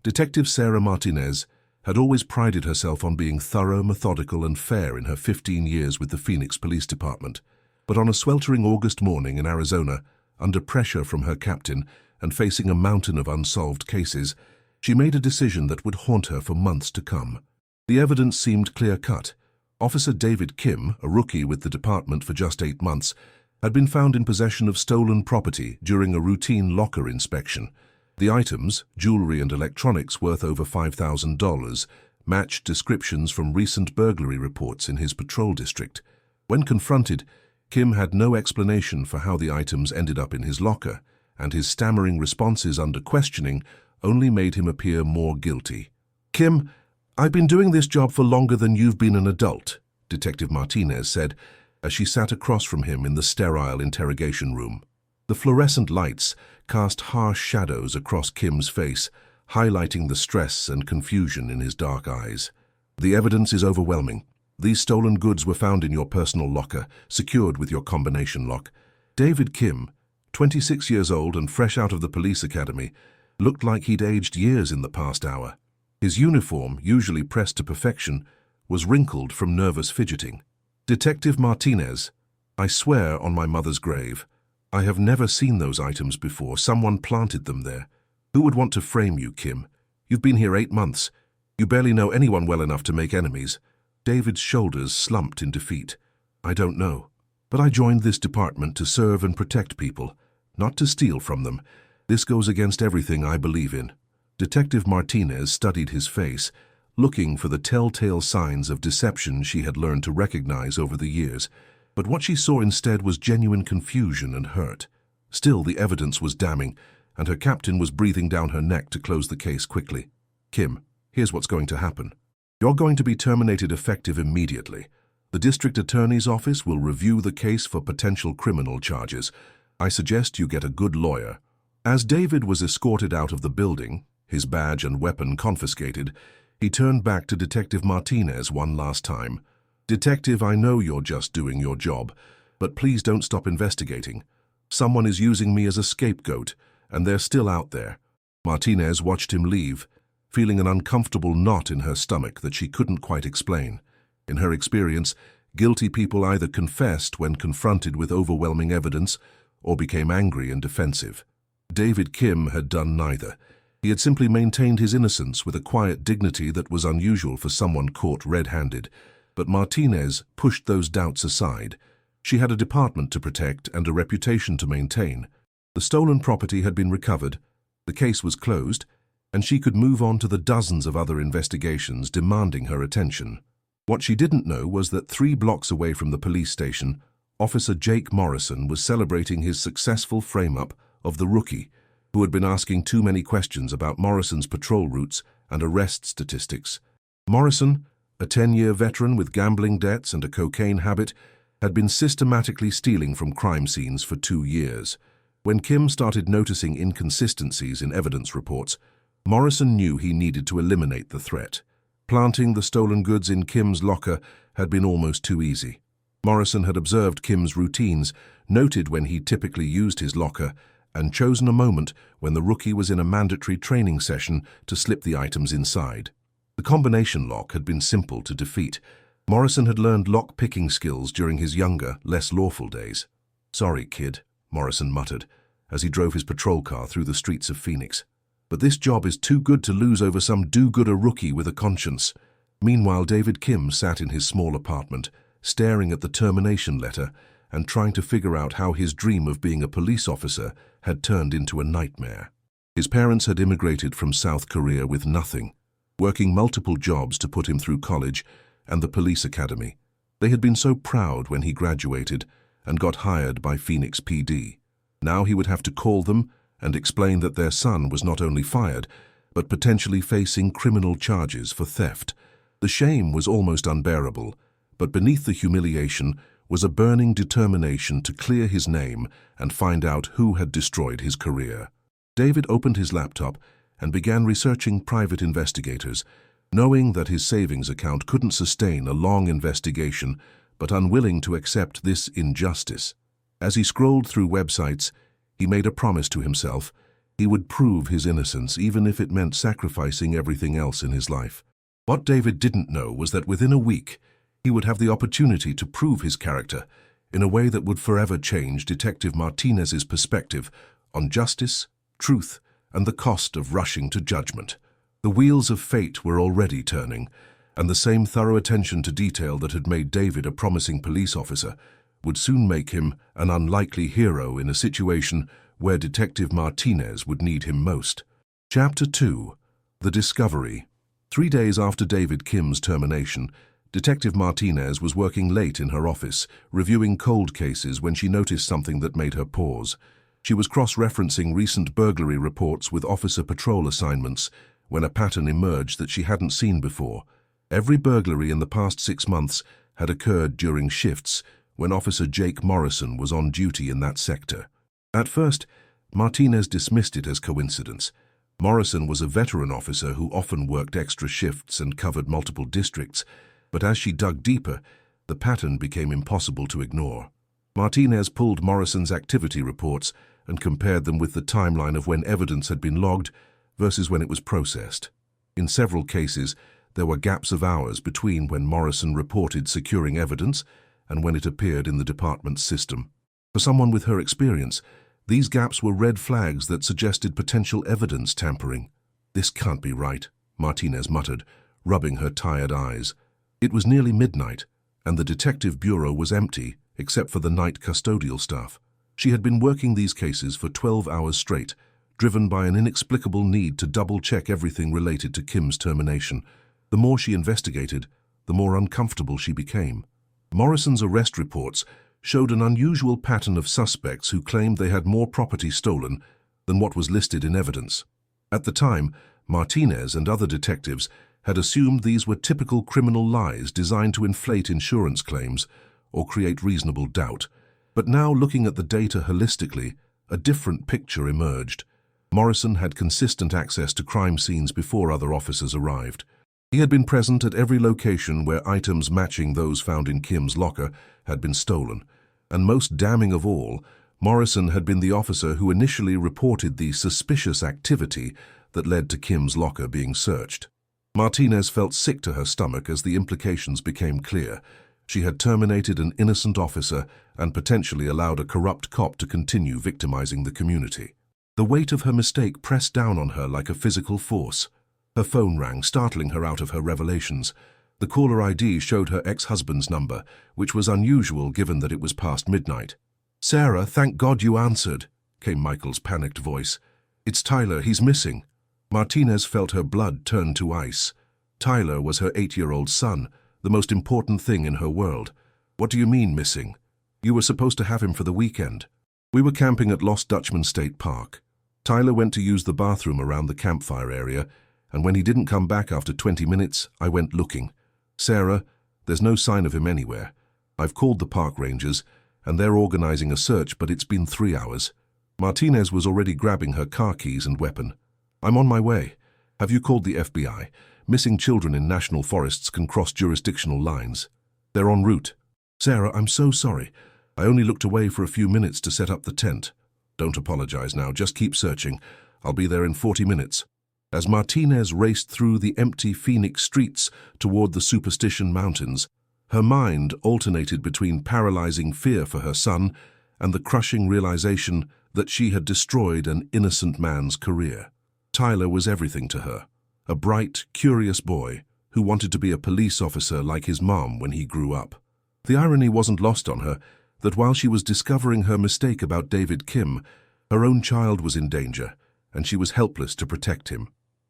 Detective Sarah Martinez had always prided herself on being thorough, methodical, and fair in her 15 years with the Phoenix Police Department. But on a sweltering August morning in Arizona, under pressure from her captain and facing a mountain of unsolved cases, she made a decision that would haunt her for months to come. The evidence seemed clear-cut. Officer David Kim, a rookie with the department for just 8 months, had been found in possession of stolen property during a routine locker inspection. The items, jewelry and electronics worth over $5,000, matched descriptions from recent burglary reports in his patrol district. When confronted, Kim had no explanation for how the items ended up in his locker, and his stammering responses under questioning only made him appear more guilty. "Kim, I've been doing this job for longer than you've been an adult," Detective Martinez said as she sat across from him in the sterile interrogation room. The fluorescent lights cast harsh shadows across Kim's face, highlighting the stress and confusion in his dark eyes. "The evidence is overwhelming. These stolen goods were found in your personal locker, secured with your combination lock." David Kim, 26 years old and fresh out of the police academy, looked like he'd aged years in the past hour. His uniform, usually pressed to perfection, was wrinkled from nervous fidgeting. "Detective Martinez, I swear on my mother's grave, I have never seen those items before. Someone planted them there. Who would want to frame you, Kim? You've been here 8 months. You barely know anyone well enough to make enemies." David's shoulders slumped in defeat. "I don't know. But I joined this department to serve and protect people, not to steal from them. This goes against everything I believe in." Detective Martinez studied his face, looking for the telltale signs of deception she had learned to recognize over the years. But what she saw instead was genuine confusion and hurt. Still, the evidence was damning, and her captain was breathing down her neck to close the case quickly. "Kim, here's what's going to happen. You're going to be terminated effective immediately. The district attorney's office will review the case for potential criminal charges. I suggest you get a good lawyer." As David was escorted out of the building, his badge and weapon confiscated, he turned back to Detective Martinez one last time. "Detective, I know you're just doing your job, but please don't stop investigating. Someone is using me as a scapegoat, and they're still out there." Martinez watched him leave, feeling an uncomfortable knot in her stomach that she couldn't quite explain. In her experience, guilty people either confessed when confronted with overwhelming evidence or became angry and defensive. David Kim had done neither. He had simply maintained his innocence with a quiet dignity that was unusual for someone caught red-handed. But Martinez pushed those doubts aside. She had a department to protect and a reputation to maintain. The stolen property had been recovered, the case was closed, and she could move on to the dozens of other investigations demanding her attention. What she didn't know was that 3 blocks away from the police station, Officer Jake Morrison was celebrating his successful frame-up of the rookie, who had been asking too many questions about Morrison's patrol routes and arrest statistics. Morrison, a 10-year veteran with gambling debts and a cocaine habit, had been systematically stealing from crime scenes for 2 years. When Kim started noticing inconsistencies in evidence reports, Morrison knew he needed to eliminate the threat. Planting the stolen goods in Kim's locker had been almost too easy. Morrison had observed Kim's routines, noted when he typically used his locker, and chosen a moment when the rookie was in a mandatory training session to slip the items inside. The combination lock had been simple to defeat. Morrison had learned lock-picking skills during his younger, less lawful days. "Sorry, kid," Morrison muttered, as he drove his patrol car through the streets of Phoenix. "But this job is too good to lose over some do-gooder rookie with a conscience." Meanwhile, David Kim sat in his small apartment, staring at the termination letter and trying to figure out how his dream of being a police officer had turned into a nightmare. His parents had immigrated from South Korea with nothing, working multiple jobs to put him through college and the police academy. They had been so proud when he graduated and got hired by Phoenix PD. Now he would have to call them and explain that their son was not only fired, but potentially facing criminal charges for theft. The shame was almost unbearable, but beneath the humiliation was a burning determination to clear his name and find out who had destroyed his career. David opened his laptop and began researching private investigators, knowing that his savings account couldn't sustain a long investigation, but unwilling to accept this injustice. As he scrolled through websites, he made a promise to himself. He would prove his innocence, even if it meant sacrificing everything else in his life. What David didn't know was that within a week, he would have the opportunity to prove his character in a way that would forever change Detective Martinez's perspective on justice, truth, and the cost of rushing to judgment. The wheels of fate were already turning, and the same thorough attention to detail that had made David a promising police officer would soon make him an unlikely hero in a situation where Detective Martinez would need him most. Chapter 2. The Discovery. 3 days after David Kim's termination, Detective Martinez was working late in her office, reviewing cold cases when she noticed something that made her pause. She was cross-referencing recent burglary reports with officer patrol assignments when a pattern emerged that she hadn't seen before. Every burglary in the past 6 months had occurred during shifts when Officer Jake Morrison was on duty in that sector. At first, Martinez dismissed it as coincidence. Morrison was a veteran officer who often worked extra shifts and covered multiple districts, but as she dug deeper, the pattern became impossible to ignore. Martinez pulled Morrison's activity reports and compared them with the timeline of when evidence had been logged versus when it was processed. In several cases, there were gaps of hours between when Morrison reported securing evidence and when it appeared in the department's system. For someone with her experience, these gaps were red flags that suggested potential evidence tampering. "This can't be right," Martinez muttered, rubbing her tired eyes. It was nearly midnight, and the detective bureau was empty except for the night custodial staff. She had been working these cases for 12 hours straight, driven by an inexplicable need to double-check everything related to Kim's termination. The more she investigated, the more uncomfortable she became. Morrison's arrest reports showed an unusual pattern of suspects who claimed they had more property stolen than what was listed in evidence. At the time, Martinez and other detectives had assumed these were typical criminal lies designed to inflate insurance claims or create reasonable doubt. But now, looking at the data holistically, a different picture emerged. Morrison had consistent access to crime scenes before other officers arrived. He had been present at every location where items matching those found in Kim's locker had been stolen. And most damning of all, Morrison had been the officer who initially reported the suspicious activity that led to Kim's locker being searched. Martinez felt sick to her stomach as the implications became clear. She had terminated an innocent officer and potentially allowed a corrupt cop to continue victimizing the community. The weight of her mistake pressed down on her like a physical force. Her phone rang, startling her out of her revelations. The caller ID showed her ex-husband's number, which was unusual given that it was past midnight. "Sarah, thank God you answered," came Michael's panicked voice. "It's Tyler, he's missing." Martinez felt her blood turn to ice. Tyler was her 8-year-old son, the most important thing in her world. "What do you mean, missing? You were supposed to have him for the weekend." "We were camping at Lost Dutchman State Park. Tyler went to use the bathroom around the campfire area, and when he didn't come back after 20 minutes, I went looking. Sarah, there's no sign of him anywhere. I've called the park rangers, and they're organizing a search, but it's been 3 hours." Martinez was already grabbing her car keys and weapon. "I'm on my way. Have you called the FBI? Missing children in national forests can cross jurisdictional lines. They're en route." "Sarah, I'm so sorry. I only looked away for a few minutes to set up the tent." "Don't apologize now, just keep searching. I'll be there in 40 minutes. As Martinez raced through the empty Phoenix streets toward the Superstition Mountains, her mind alternated between paralyzing fear for her son and the crushing realization that she had destroyed an innocent man's career. Tyler was everything to her, a bright, curious boy who wanted to be a police officer like his mom when he grew up. The irony wasn't lost on her that while she was discovering her mistake about David Kim, her own child was in danger, and she was helpless to protect him.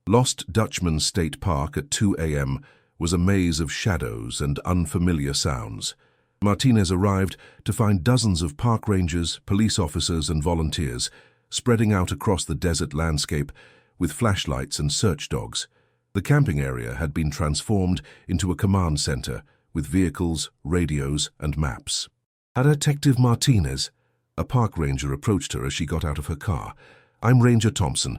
Lost Dutchman State Park at 2 a.m. was a maze of shadows and unfamiliar sounds. Martinez arrived to find dozens of park rangers, police officers, and volunteers spreading out across the desert landscape with flashlights and search dogs. The camping area had been transformed into a command center with vehicles, radios, and maps. "Detective Martinez," a park ranger approached her as she got out of her car. "I'm Ranger Thompson.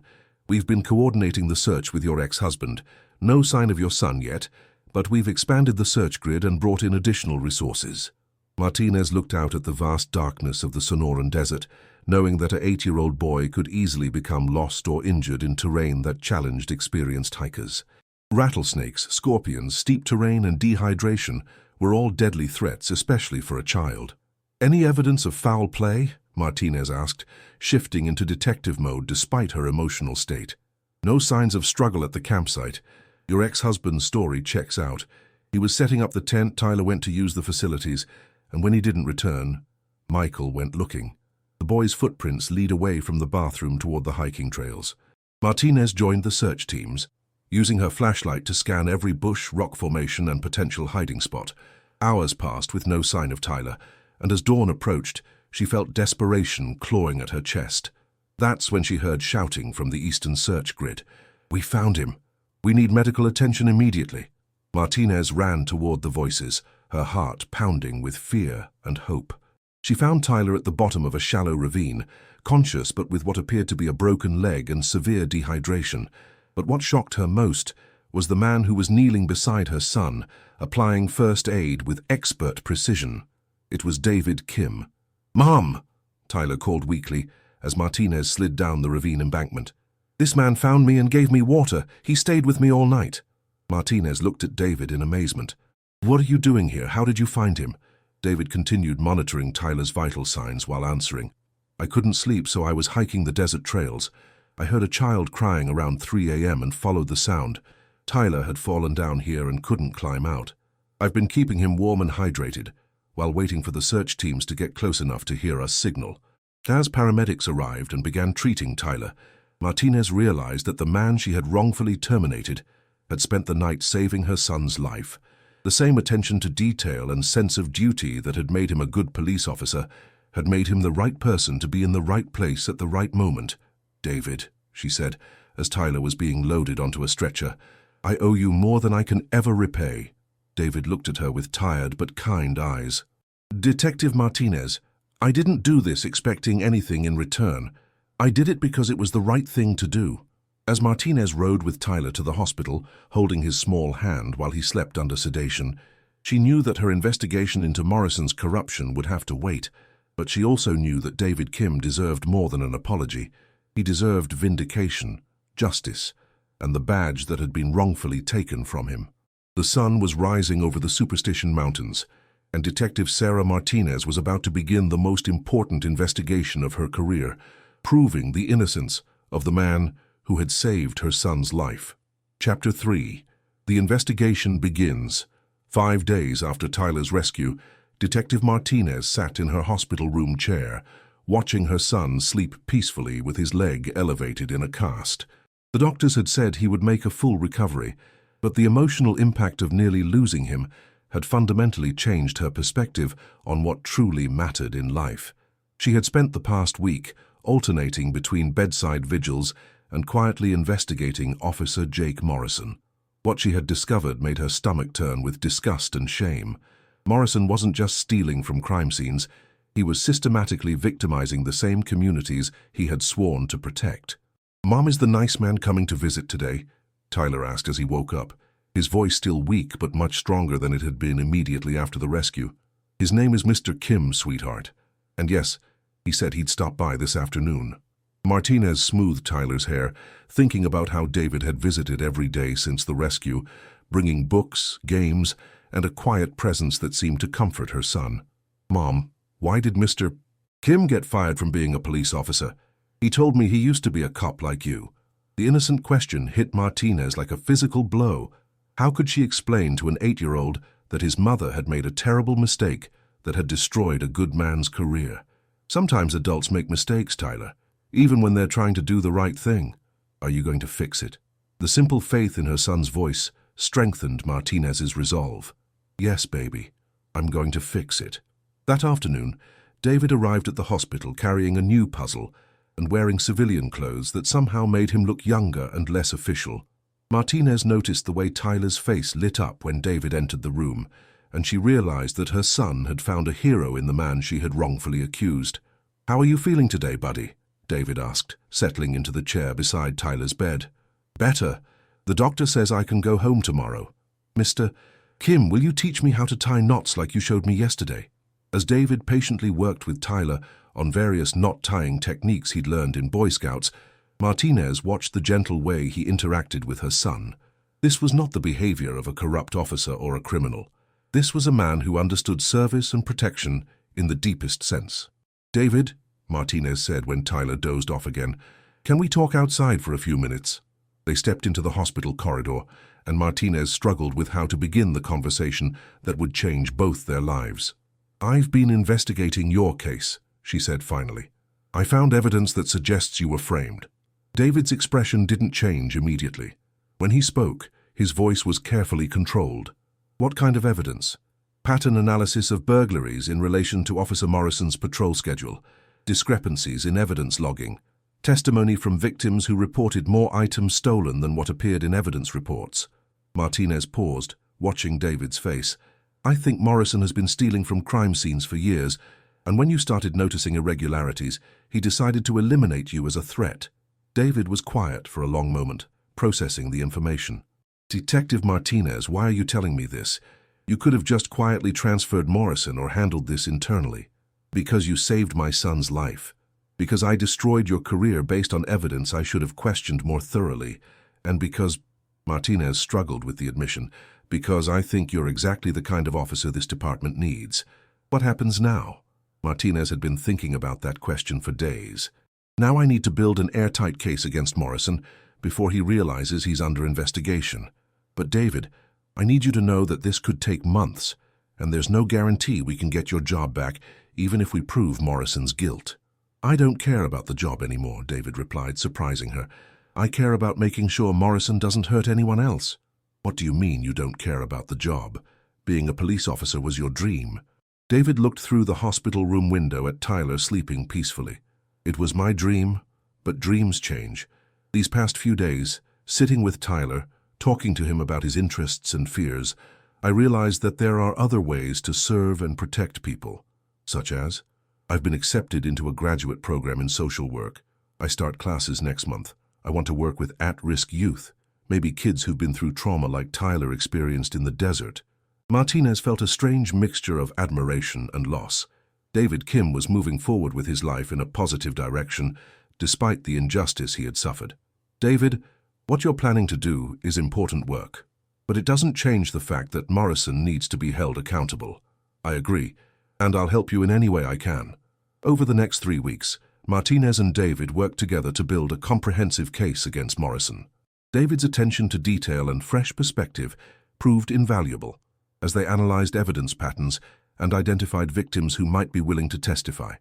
We've been coordinating the search with your ex-husband. No sign of your son yet, but we've expanded the search grid and brought in additional resources." Martinez looked out at the vast darkness of the Sonoran Desert, knowing that an 8-year-old boy could easily become lost or injured in terrain that challenged experienced hikers. Rattlesnakes, scorpions, steep terrain, and dehydration were all deadly threats, especially for a child. "Any evidence of foul play?" Martinez asked, shifting into detective mode despite her emotional state. "No signs of struggle at the campsite. Your ex-husband's story checks out. He was setting up the tent, Tyler went to use the facilities, and when he didn't return, Michael went looking. The boy's footprints lead away from the bathroom toward the hiking trails." Martinez joined the search teams, using her flashlight to scan every bush, rock formation, and potential hiding spot. Hours passed with no sign of Tyler, and as dawn approached, she felt desperation clawing at her chest. That's when she heard shouting from the eastern search grid. "We found him. We need medical attention immediately." Martinez ran toward the voices, her heart pounding with fear and hope. She found Tyler at the bottom of a shallow ravine, conscious but with what appeared to be a broken leg and severe dehydration. But what shocked her most was the man who was kneeling beside her son, applying first aid with expert precision. It was David Kim. "Mom!" Tyler called weakly as Martinez slid down the ravine embankment. "This man found me and gave me water. He stayed with me all night." Martinez looked at David in amazement. "What are you doing here? How did you find him?" David continued monitoring Tyler's vital signs while answering. "I couldn't sleep, so I was hiking the desert trails. I heard a child crying around 3 a.m. and followed the sound. Tyler had fallen down here and couldn't climb out. I've been keeping him warm and hydrated, while waiting for the search teams to get close enough to hear us signal." As paramedics arrived and began treating Tyler, Martinez realized that the man she had wrongfully terminated had spent the night saving her son's life. The same attention to detail and sense of duty that had made him a good police officer had made him the right person to be in the right place at the right moment. "David," she said, as Tyler was being loaded onto a stretcher, "I owe you more than I can ever repay." David looked at her with tired but kind eyes. "Detective Martinez, I didn't do this expecting anything in return. I did it because it was the right thing to do." As Martinez rode with Tyler to the hospital, holding his small hand while he slept under sedation, she knew that her investigation into Morrison's corruption would have to wait, but she also knew that David Kim deserved more than an apology. He deserved vindication, justice, and the badge that had been wrongfully taken from him. The sun was rising over the Superstition Mountains, and Detective Sarah Martinez was about to begin the most important investigation of her career, proving the innocence of the man who had saved her son's life. Chapter 3. The investigation begins. 5 days after Tyler's rescue, Detective Martinez sat in her hospital room chair, watching her son sleep peacefully with his leg elevated in a cast. The doctors had said he would make a full recovery, but the emotional impact of nearly losing him had fundamentally changed her perspective on what truly mattered in life. She had spent the past week alternating between bedside vigils and quietly investigating Officer Jake Morrison. What she had discovered made her stomach turn with disgust and shame. Morrison wasn't just stealing from crime scenes, he was systematically victimizing the same communities he had sworn to protect. "Mom, is the nice man coming to visit today?" Tyler asked as he woke up, his voice still weak but much stronger than it had been immediately after the rescue. "His name is Mr. Kim, sweetheart. And yes, he said he'd stop by this afternoon." Martinez smoothed Tyler's hair, thinking about how David had visited every day since the rescue, bringing books, games, and a quiet presence that seemed to comfort her son. "Mom, why did Mr. Kim get fired from being a police officer? He told me he used to be a cop like you." The innocent question hit Martinez like a physical blow. How could she explain to an 8-year-old that his mother had made a terrible mistake that had destroyed a good man's career? Sometimes adults make mistakes, Tyler, even when they're trying to do the right thing. Are you going to fix it? The simple faith in her son's voice strengthened Martinez's resolve. "Yes, baby, I'm going to fix it." That afternoon, David arrived at the hospital carrying a new puzzle and wearing civilian clothes that somehow made him look younger and less official. Martinez noticed the way Tyler's face lit up when David entered the room, and she realized that her son had found a hero in the man she had wrongfully accused. "How are you feeling today, buddy?" David asked, settling into the chair beside Tyler's bed. "Better. The doctor says I can go home tomorrow." "Mr. Kim, will you teach me how to tie knots like you showed me yesterday?" As David patiently worked with Tyler on various knot-tying techniques he'd learned in Boy Scouts, Martinez watched the gentle way he interacted with her son. This was not the behavior of a corrupt officer or a criminal. This was a man who understood service and protection in the deepest sense. "David," Martinez said when Tyler dozed off again, "can we talk outside for a few minutes?" They stepped into the hospital corridor, and Martinez struggled with how to begin the conversation that would change both their lives. "I've been investigating your case," she said finally. "I found evidence that suggests you were framed." David's expression didn't change immediately. When he spoke, his voice was carefully controlled. "What kind of evidence?" "Pattern analysis of burglaries in relation to Officer Morrison's patrol schedule, discrepancies in evidence logging, testimony from victims who reported more items stolen than what appeared in evidence reports." Martinez paused, watching David's face. "I think Morrison has been stealing from crime scenes for years, and when you started noticing irregularities, he decided to eliminate you as a threat." David was quiet for a long moment, processing the information. "Detective Martinez, why are you telling me this? You could have just quietly transferred Morrison or handled this internally." "Because you saved my son's life. Because I destroyed your career based on evidence I should have questioned more thoroughly. And because," Martinez struggled with the admission, "because I think you're exactly the kind of officer this department needs." "What happens now?" Martinez had been thinking about that question for days. "Now I need to build an airtight case against Morrison before he realizes he's under investigation. But David, I need you to know that this could take months, and there's no guarantee we can get your job back, even if we prove Morrison's guilt." "I don't care about the job anymore," David replied, surprising her. "I care about making sure Morrison doesn't hurt anyone else." "What do you mean you don't care about the job? Being a police officer was your dream." David looked through the hospital room window at Tyler sleeping peacefully. "It was my dream, but dreams change. These past few days, sitting with Tyler, talking to him about his interests and fears, I realized that there are other ways to serve and protect people. Such as, I've been accepted into a graduate program in social work. I start classes next month. I want to work with at-risk youth, maybe kids who've been through trauma like Tyler experienced in the desert." Martinez felt a strange mixture of admiration and loss. David Kim was moving forward with his life in a positive direction, despite the injustice he had suffered. "David, what you're planning to do is important work, but it doesn't change the fact that Morrison needs to be held accountable." "I agree, and I'll help you in any way I can." Over the next 3 weeks, Martinez and David worked together to build a comprehensive case against Morrison. David's attention to detail and fresh perspective proved invaluable as they analyzed evidence patterns and identified victims who might be willing to testify.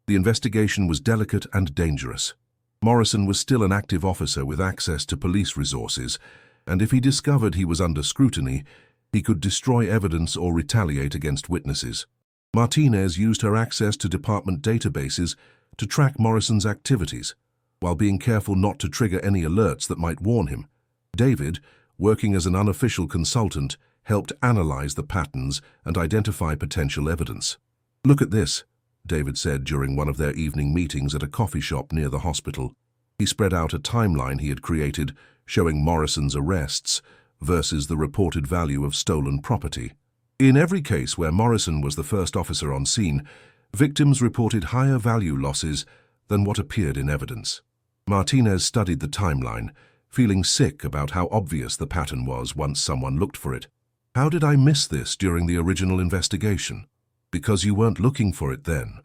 The investigation was delicate and dangerous. Morrison was still an active officer with access to police resources, and if he discovered he was under scrutiny, he could destroy evidence or retaliate against witnesses. Martinez used her access to department databases to track Morrison's activities, while being careful not to trigger any alerts that might warn him. David, working as an unofficial consultant, helped analyze the patterns and identify potential evidence. "Look at this," David said during one of their evening meetings at a coffee shop near the hospital. He spread out a timeline he had created showing Morrison's arrests versus the reported value of stolen property. In every case where Morrison was the first officer on scene, victims reported higher value losses than what appeared in evidence. Martinez studied the timeline, feeling sick about how obvious the pattern was once someone looked for it. "How did I miss this during the original investigation?" "Because you weren't looking for it then.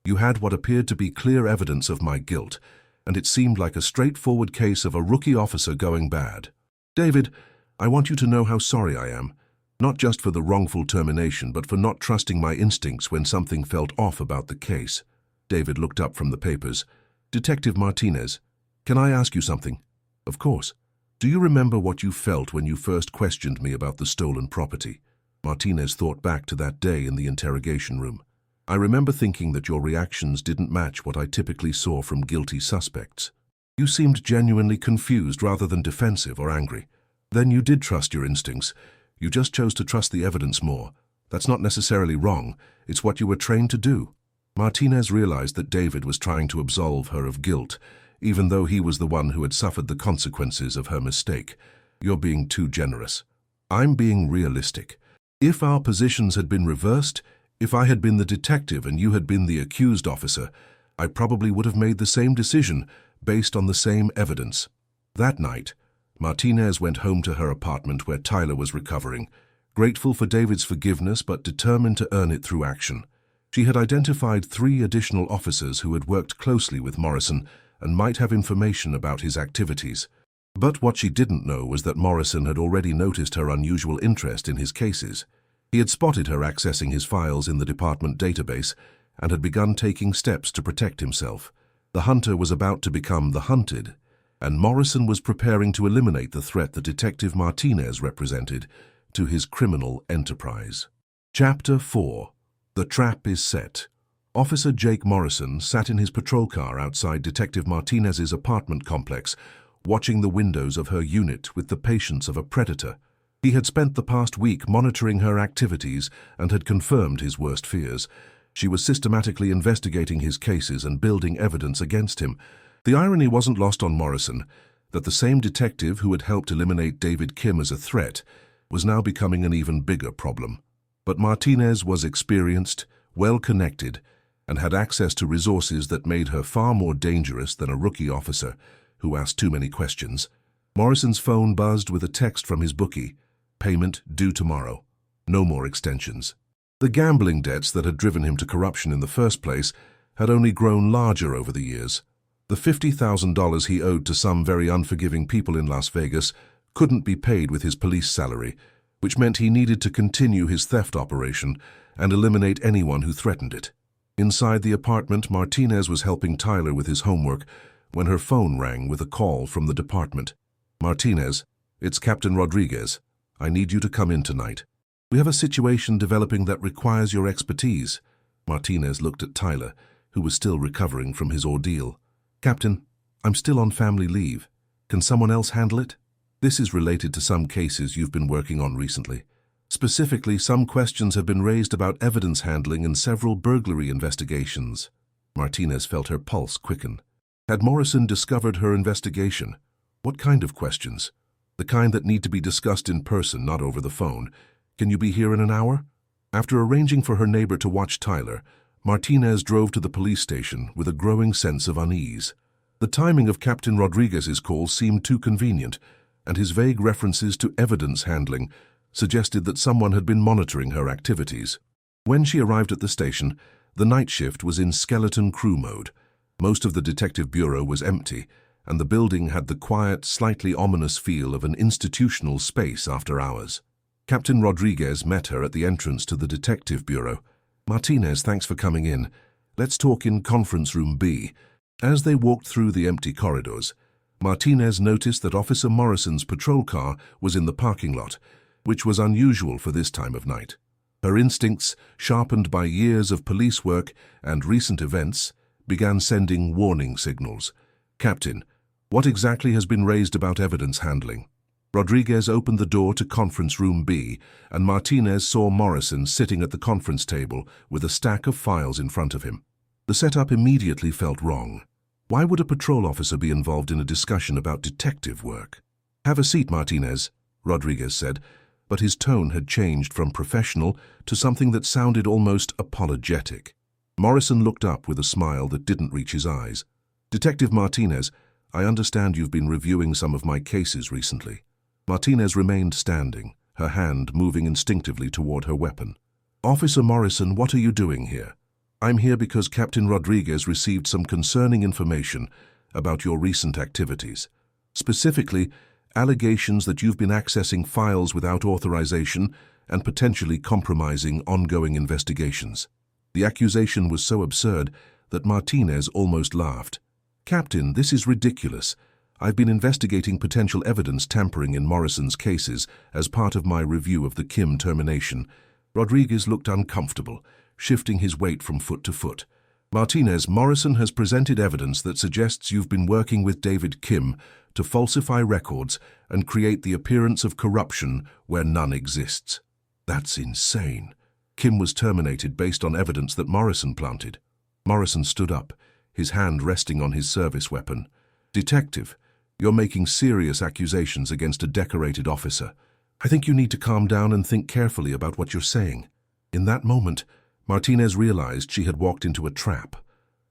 You had what appeared to be clear evidence of my guilt, and it seemed like a straightforward case of a rookie officer going bad. David, I want you to know how sorry I am, not just for the wrongful termination, but for not trusting my instincts when something felt off about the case." David looked up from the papers. "Detective Martinez, can I ask you something?" "Of course. Do you remember what you felt when you first questioned me about the stolen property?" Martinez thought back to that day in the interrogation room. "I remember thinking that your reactions didn't match what I typically saw from guilty suspects. You seemed genuinely confused rather than defensive or angry. Then you did trust your instincts. You just chose to trust the evidence more. That's not necessarily wrong. It's what you were trained to do." Martinez realized that David was trying to absolve her of guilt, even though he was the one who had suffered the consequences of her mistake. "You're being too generous." "I'm being realistic. If our positions had been reversed, if I had been the detective and you had been the accused officer, I probably would have made the same decision based on the same evidence. That night, Martinez went home to her apartment where Tyler was recovering, grateful for David's forgiveness but determined to earn it through action. She had identified 3 additional officers who had worked closely with Morrison and might have information about his activities. But what she didn't know was that Morrison had already noticed her unusual interest in his cases. He had spotted her accessing his files in the department database and had begun taking steps to protect himself. The hunter was about to become the hunted, and Morrison was preparing to eliminate the threat that Detective Martinez represented to his criminal enterprise. Chapter 4. The Trap is Set. Officer Jake Morrison sat in his patrol car outside Detective Martinez's apartment complex, watching the windows of her unit with the patience of a predator. He had spent the past week monitoring her activities and had confirmed his worst fears. She was systematically investigating his cases and building evidence against him. The irony wasn't lost on Morrison that the same detective who had helped eliminate David Kim as a threat was now becoming an even bigger problem. But Martinez was experienced, well-connected, and had access to resources that made her far more dangerous than a rookie officer who asked too many questions. Morrison's phone buzzed with a text from his bookie. Payment due tomorrow. No more extensions. The gambling debts that had driven him to corruption in the first place had only grown larger over the years. The $50,000 he owed to some very unforgiving people in Las Vegas couldn't be paid with his police salary, which meant he needed to continue his theft operation and eliminate anyone who threatened it. Inside the apartment, Martinez was helping Tyler with his homework when her phone rang with a call from the department. Martinez, it's Captain Rodriguez. I need you to come in tonight. We have a situation developing that requires your expertise. Martinez looked at Tyler, who was still recovering from his ordeal. Captain, I'm still on family leave. Can someone else handle it? This is related to some cases you've been working on recently. Specifically, some questions have been raised about evidence handling in several burglary investigations. Martinez felt her pulse quicken. Had Morrison discovered her investigation? What kind of questions? The kind that need to be discussed in person, not over the phone. Can you be here in an hour? After arranging for her neighbor to watch Tyler, Martinez drove to the police station with a growing sense of unease. The timing of Captain Rodriguez's call seemed too convenient, and his vague references to evidence handling suggested that someone had been monitoring her activities. When she arrived at the station, the night shift was in skeleton crew mode. Most of the detective bureau was empty, and the building had the quiet, slightly ominous feel of an institutional space after hours. Captain Rodriguez met her at the entrance to the detective bureau. Martinez, thanks for coming in. Let's talk in conference room B. As they walked through the empty corridors, Martinez noticed that Officer Morrison's patrol car was in the parking lot, which was unusual for this time of night. Her instincts, sharpened by years of police work and recent events, began sending warning signals. Captain, what exactly has been raised about evidence handling? Rodriguez opened the door to conference room B, and Martinez saw Morrison sitting at the conference table with a stack of files in front of him. The setup immediately felt wrong. Why would a patrol officer be involved in a discussion about detective work? Have a seat, Martinez, Rodriguez said, but his tone had changed from professional to something that sounded almost apologetic. Morrison looked up with a smile that didn't reach his eyes. Detective Martinez, I understand you've been reviewing some of my cases recently. Martinez remained standing, her hand moving instinctively toward her weapon. Officer Morrison, what are you doing here? I'm here because Captain Rodriguez received some concerning information about your recent activities. Specifically, allegations that you've been accessing files without authorization and potentially compromising ongoing investigations. The accusation was so absurd that Martinez almost laughed. Captain, this is ridiculous. I've been investigating potential evidence tampering in Morrison's cases as part of my review of the Kim termination. Rodriguez looked uncomfortable, shifting his weight from foot to foot. Martinez, Morrison has presented evidence that suggests you've been working with David Kim to falsify records and create the appearance of corruption where none exists. That's insane. Kim was terminated based on evidence that Morrison planted. Morrison stood up, his hand resting on his service weapon. Detective, you're making serious accusations against a decorated officer. I think you need to calm down and think carefully about what you're saying. In that moment, Martinez realized she had walked into a trap.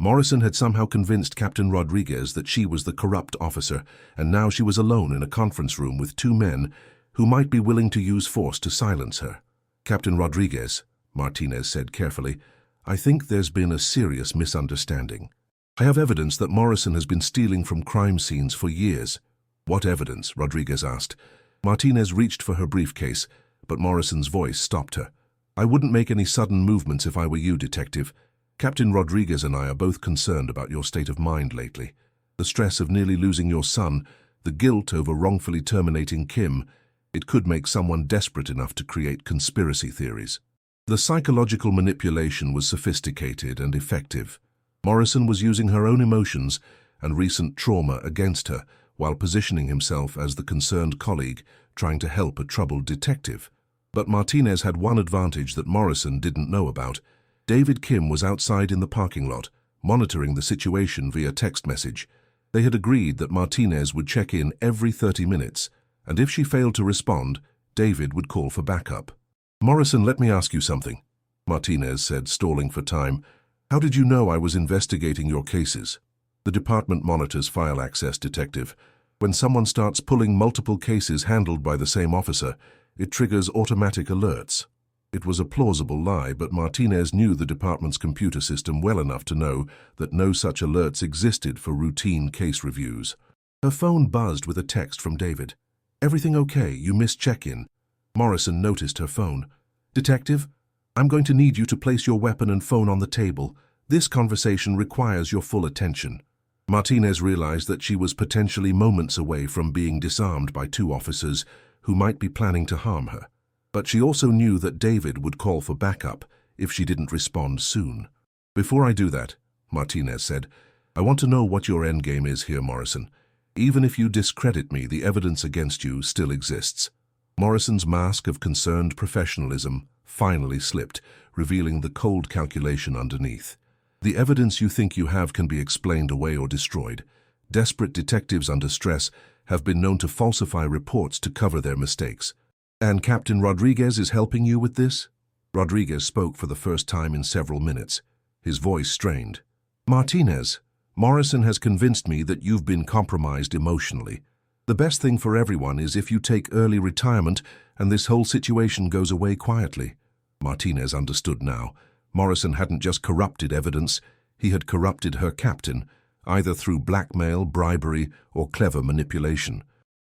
Morrison had somehow convinced Captain Rodriguez that she was the corrupt officer, and now she was alone in a conference room with two men who might be willing to use force to silence her. "Captain Rodriguez," Martinez said carefully, "I think there's been a serious misunderstanding. I have evidence that Morrison has been stealing from crime scenes for years." "What evidence?" Rodriguez asked. Martinez reached for her briefcase, but Morrison's voice stopped her. "I wouldn't make any sudden movements if I were you, Detective. Captain Rodriguez and I are both concerned about your state of mind lately. The stress of nearly losing your son, the guilt over wrongfully terminating Kim, it could make someone desperate enough to create conspiracy theories." The psychological manipulation was sophisticated and effective. Morrison was using her own emotions and recent trauma against her while positioning himself as the concerned colleague trying to help a troubled detective. But Martinez had one advantage that Morrison didn't know about. David Kim was outside in the parking lot, monitoring the situation via text message. They had agreed that Martinez would check in every 30 minutes, and if she failed to respond, David would call for backup. "Morrison, let me ask you something," Martinez said, stalling for time. "How did you know I was investigating your cases?" "The department monitors file access, Detective. When someone starts pulling multiple cases handled by the same officer, it triggers automatic alerts." It was a plausible lie, but Martinez knew the department's computer system well enough to know that no such alerts existed for routine case reviews. Her phone buzzed with a text from David. "Everything okay? You missed check-in." Morrison noticed her phone. "Detective, I'm going to need you to place your weapon and phone on the table. This conversation requires your full attention." Martinez realized that she was potentially moments away from being disarmed by two officers who might be planning to harm her. But she also knew that David would call for backup if she didn't respond soon. "Before I do that," Martinez said, "I want to know what your endgame is here, Morrison. Even if you discredit me, the evidence against you still exists." Morrison's mask of concerned professionalism finally slipped, revealing the cold calculation underneath. "The evidence you think you have can be explained away or destroyed. Desperate detectives under stress have been known to falsify reports to cover their mistakes. And Captain Rodriguez is helping you with this?" Rodriguez spoke for the first time in several minutes, his voice strained. "Martinez, Morrison has convinced me that you've been compromised emotionally. The best thing for everyone is if you take early retirement and this whole situation goes away quietly." Martinez understood now. Morrison hadn't just corrupted evidence, he had corrupted her captain, either through blackmail, bribery, or clever manipulation.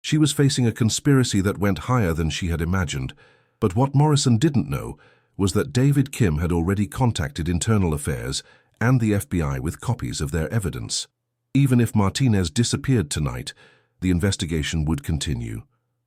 She was facing a conspiracy that went higher than she had imagined, but what Morrison didn't know was that David Kim had already contacted Internal Affairs and the FBI with copies of their evidence. Even if Martinez disappeared tonight, the investigation would continue.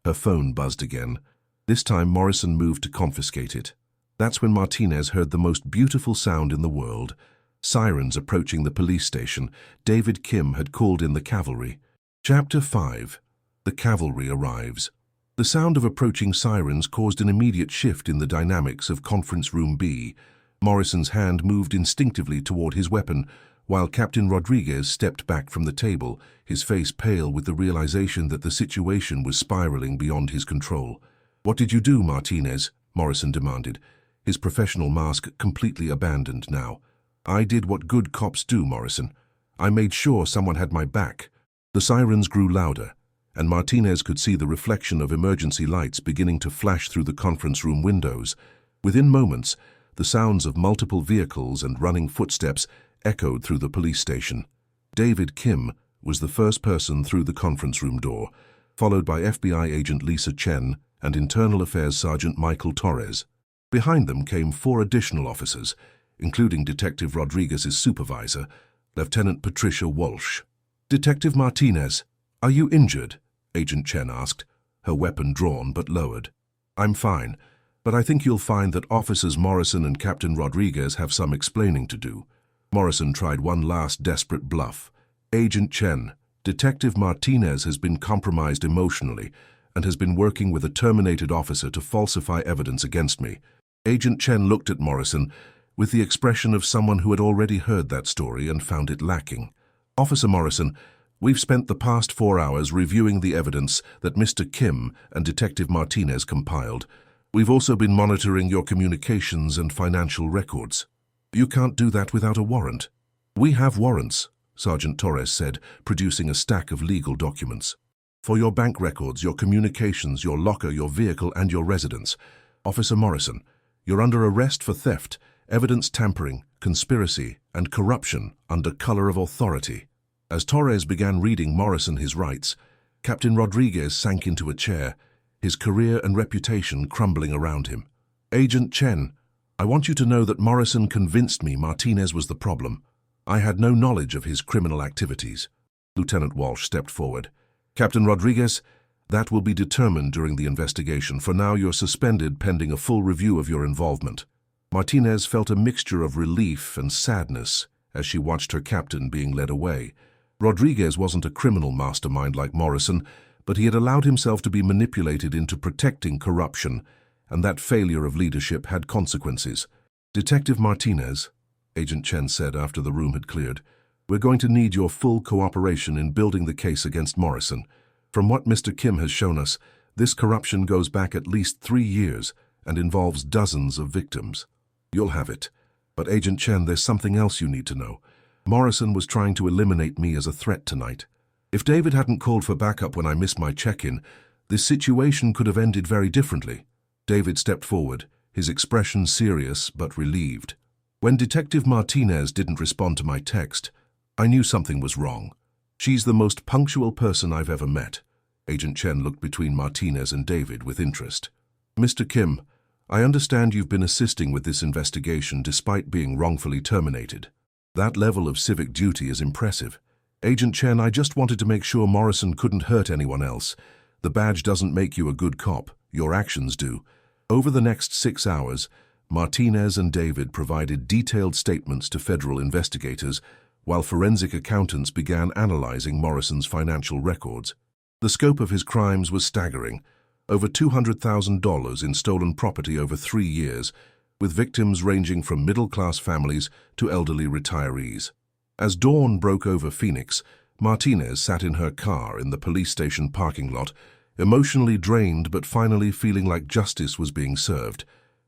Her phone buzzed again. This time Morrison moved to confiscate it. That's when Martinez heard the most beautiful sound in the world. Sirens approaching the police station. David Kim had called in the cavalry. Chapter 5. The cavalry arrives. The sound of approaching sirens caused an immediate shift in the dynamics of Conference Room B. Morrison's hand moved instinctively toward his weapon, while Captain Rodriguez stepped back from the table, his face pale with the realization that the situation was spiraling beyond his control. "What did you do, Martinez?" Morrison demanded, his professional mask completely abandoned now. "I did what good cops do, Morrison. I made sure someone had my back." The sirens grew louder, and Martinez could see the reflection of emergency lights beginning to flash through the conference room windows. Within moments, the sounds of multiple vehicles and running footsteps echoed through the police station. David Kim was the first person through the conference room door, followed by FBI agent Lisa Chen and Internal Affairs Sergeant Michael Torres. Behind them came 4 additional officers, including Detective Rodriguez's supervisor, Lieutenant Patricia Walsh. "Detective Martinez, are you injured?" Agent Chen asked, her weapon drawn but lowered. "I'm fine, but I think you'll find that Officers Morrison and Captain Rodriguez have some explaining to do." Morrison tried one last desperate bluff. "Agent Chen, Detective Martinez has been compromised emotionally and has been working with a terminated officer to falsify evidence against me." Agent Chen looked at Morrison with the expression of someone who had already heard that story and found it lacking. "Officer Morrison, we've spent the past 4 hours reviewing the evidence that Mr. Kim and Detective Martinez compiled. We've also been monitoring your communications and financial records." "You can't do that without a warrant." "We have warrants," Sergeant Torres said, producing a stack of legal documents. "For your bank records, your communications, your locker, your vehicle, and your residence. Officer Morrison, you're under arrest for theft, evidence tampering, conspiracy, and corruption under color of authority." As Torres began reading Morrison his rights, Captain Rodriguez sank into a chair, his career and reputation crumbling around him. "Agent Chen, I want you to know that Morrison convinced me Martinez was the problem. I had no knowledge of his criminal activities." Lieutenant Walsh stepped forward. "Captain Rodriguez, that will be determined during the investigation. For now, you're suspended pending a full review of your involvement." Martinez felt a mixture of relief and sadness as she watched her captain being led away. Rodriguez wasn't a criminal mastermind like Morrison, but he had allowed himself to be manipulated into protecting corruption, and that failure of leadership had consequences. "Detective Martinez," Agent Chen said after the room had cleared, "we're going to need your full cooperation in building the case against Morrison. From what Mr. Kim has shown us, this corruption goes back at least 3 years and involves dozens of victims." "You'll have it. But Agent Chen, there's something else you need to know. Morrison was trying to eliminate me as a threat tonight. If David hadn't called for backup when I missed my check-in, this situation could have ended very differently." David stepped forward, his expression serious but relieved. "When Detective Martinez didn't respond to my text, I knew something was wrong. She's the most punctual person I've ever met." Agent Chen looked between Martinez and David with interest. "Mr. Kim, I understand you've been assisting with this investigation despite being wrongfully terminated. That level of civic duty is impressive. Agent Chen, I just wanted to make sure Morrison couldn't hurt anyone else. The badge doesn't make you a good cop, your actions do." Over the next 6 hours, Martinez and David provided detailed statements to federal investigators, while forensic accountants began analyzing Morrison's financial records. The scope of his crimes was staggering: over $200,000 in stolen property over 3 years, with victims ranging from middle-class families to elderly retirees. As dawn broke over Phoenix, Martinez sat in her car in the police station parking lot, emotionally drained but finally feeling like justice was being served.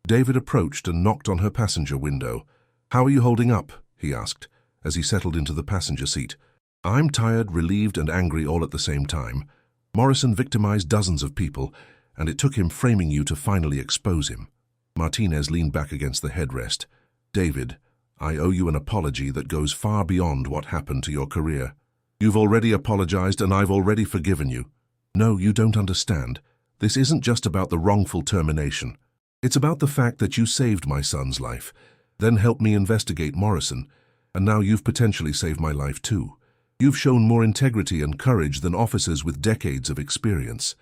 David approached and knocked on her passenger window. "How are you holding up?" he asked, as he settled into the passenger seat. "I'm tired, relieved, and angry all at the same time. Morrison victimized dozens of people, and it took him framing you to finally expose him." Martinez leaned back against the headrest. "David, I owe you an apology that goes far beyond what happened to your career. You've already apologized and I've already forgiven you. No, you don't understand. This isn't just about the wrongful termination. It's about the fact that you saved my son's life, then helped me investigate Morrison, and now you've potentially saved my life too. You've shown more integrity and courage than officers with decades of experience."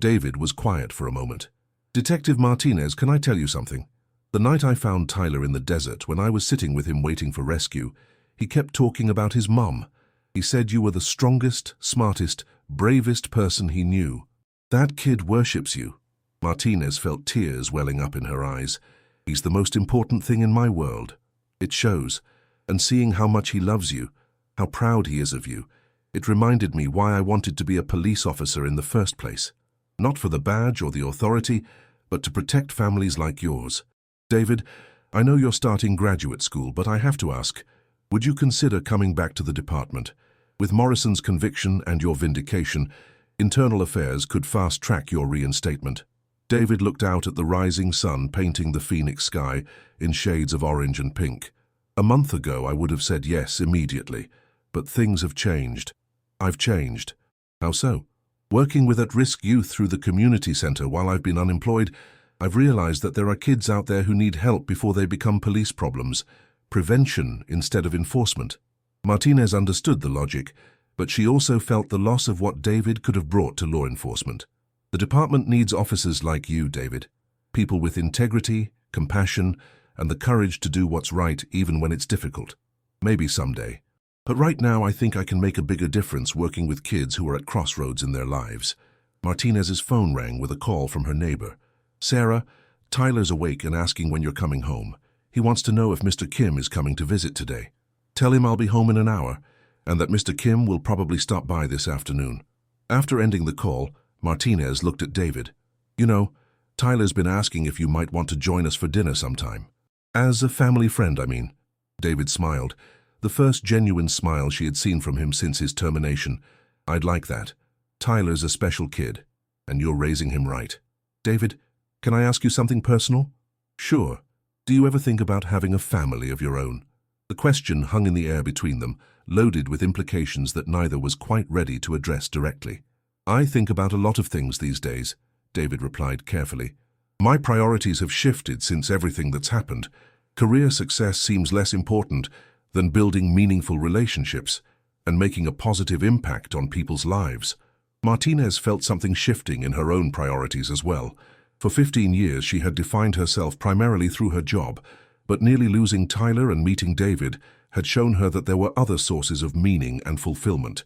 David was quiet for a moment. "Detective Martinez, can I tell you something? The night I found Tyler in the desert, when I was sitting with him waiting for rescue, he kept talking about his mom. He said you were the strongest, smartest, bravest person he knew. That kid worships you." Martinez felt tears welling up in her eyes. "He's the most important thing in my world. It shows. And seeing how much he loves you, how proud he is of you, it reminded me why I wanted to be a police officer in the first place. Not for the badge or the authority, but to protect families like yours. David, I know you're starting graduate school, but I have to ask, would you consider coming back to the department? With Morrison's conviction and your vindication, Internal Affairs could fast-track your reinstatement." David looked out at the rising sun painting the Phoenix sky in shades of orange and pink. "A month ago I would have said yes immediately, but things have changed." "I've changed." "How so?" "Working with at-risk youth through the community center while I've been unemployed, I've realized that there are kids out there who need help before they become police problems. Prevention instead of enforcement." Martinez understood the logic, but she also felt the loss of what David could have brought to law enforcement. "The department needs officers like you, David. People with integrity, compassion, and the courage to do what's right even when it's difficult. Maybe someday. But right now I think I can make a bigger difference working with kids who are at crossroads in their lives." Martinez's phone rang with a call from her neighbor. "Sarah, Tyler's awake and asking when you're coming home. He wants to know if Mr. Kim is coming to visit today. Tell him I'll be home in an hour, and that Mr. Kim will probably stop by this afternoon." After ending the call, Martinez looked at David. "You know, Tyler's been asking if you might want to join us for dinner sometime." "As a family friend, I mean." David smiled. the first genuine smile she had seen from him since his termination. "I'd like that. Tyler's a special kid, and you're raising him right." "David, can I ask you something personal?" "Sure. Do you ever think about having a family of your own?" The question hung in the air between them, loaded with implications that neither was quite ready to address directly. "I think about a lot of things these days," David replied carefully. "My priorities have shifted since everything that's happened. Career success seems less important than building meaningful relationships and making a positive impact on people's lives." Martinez felt something shifting in her own priorities as well. For 15 years she had defined herself primarily through her job, but nearly losing Tyler and meeting David had shown her that there were other sources of meaning and fulfillment.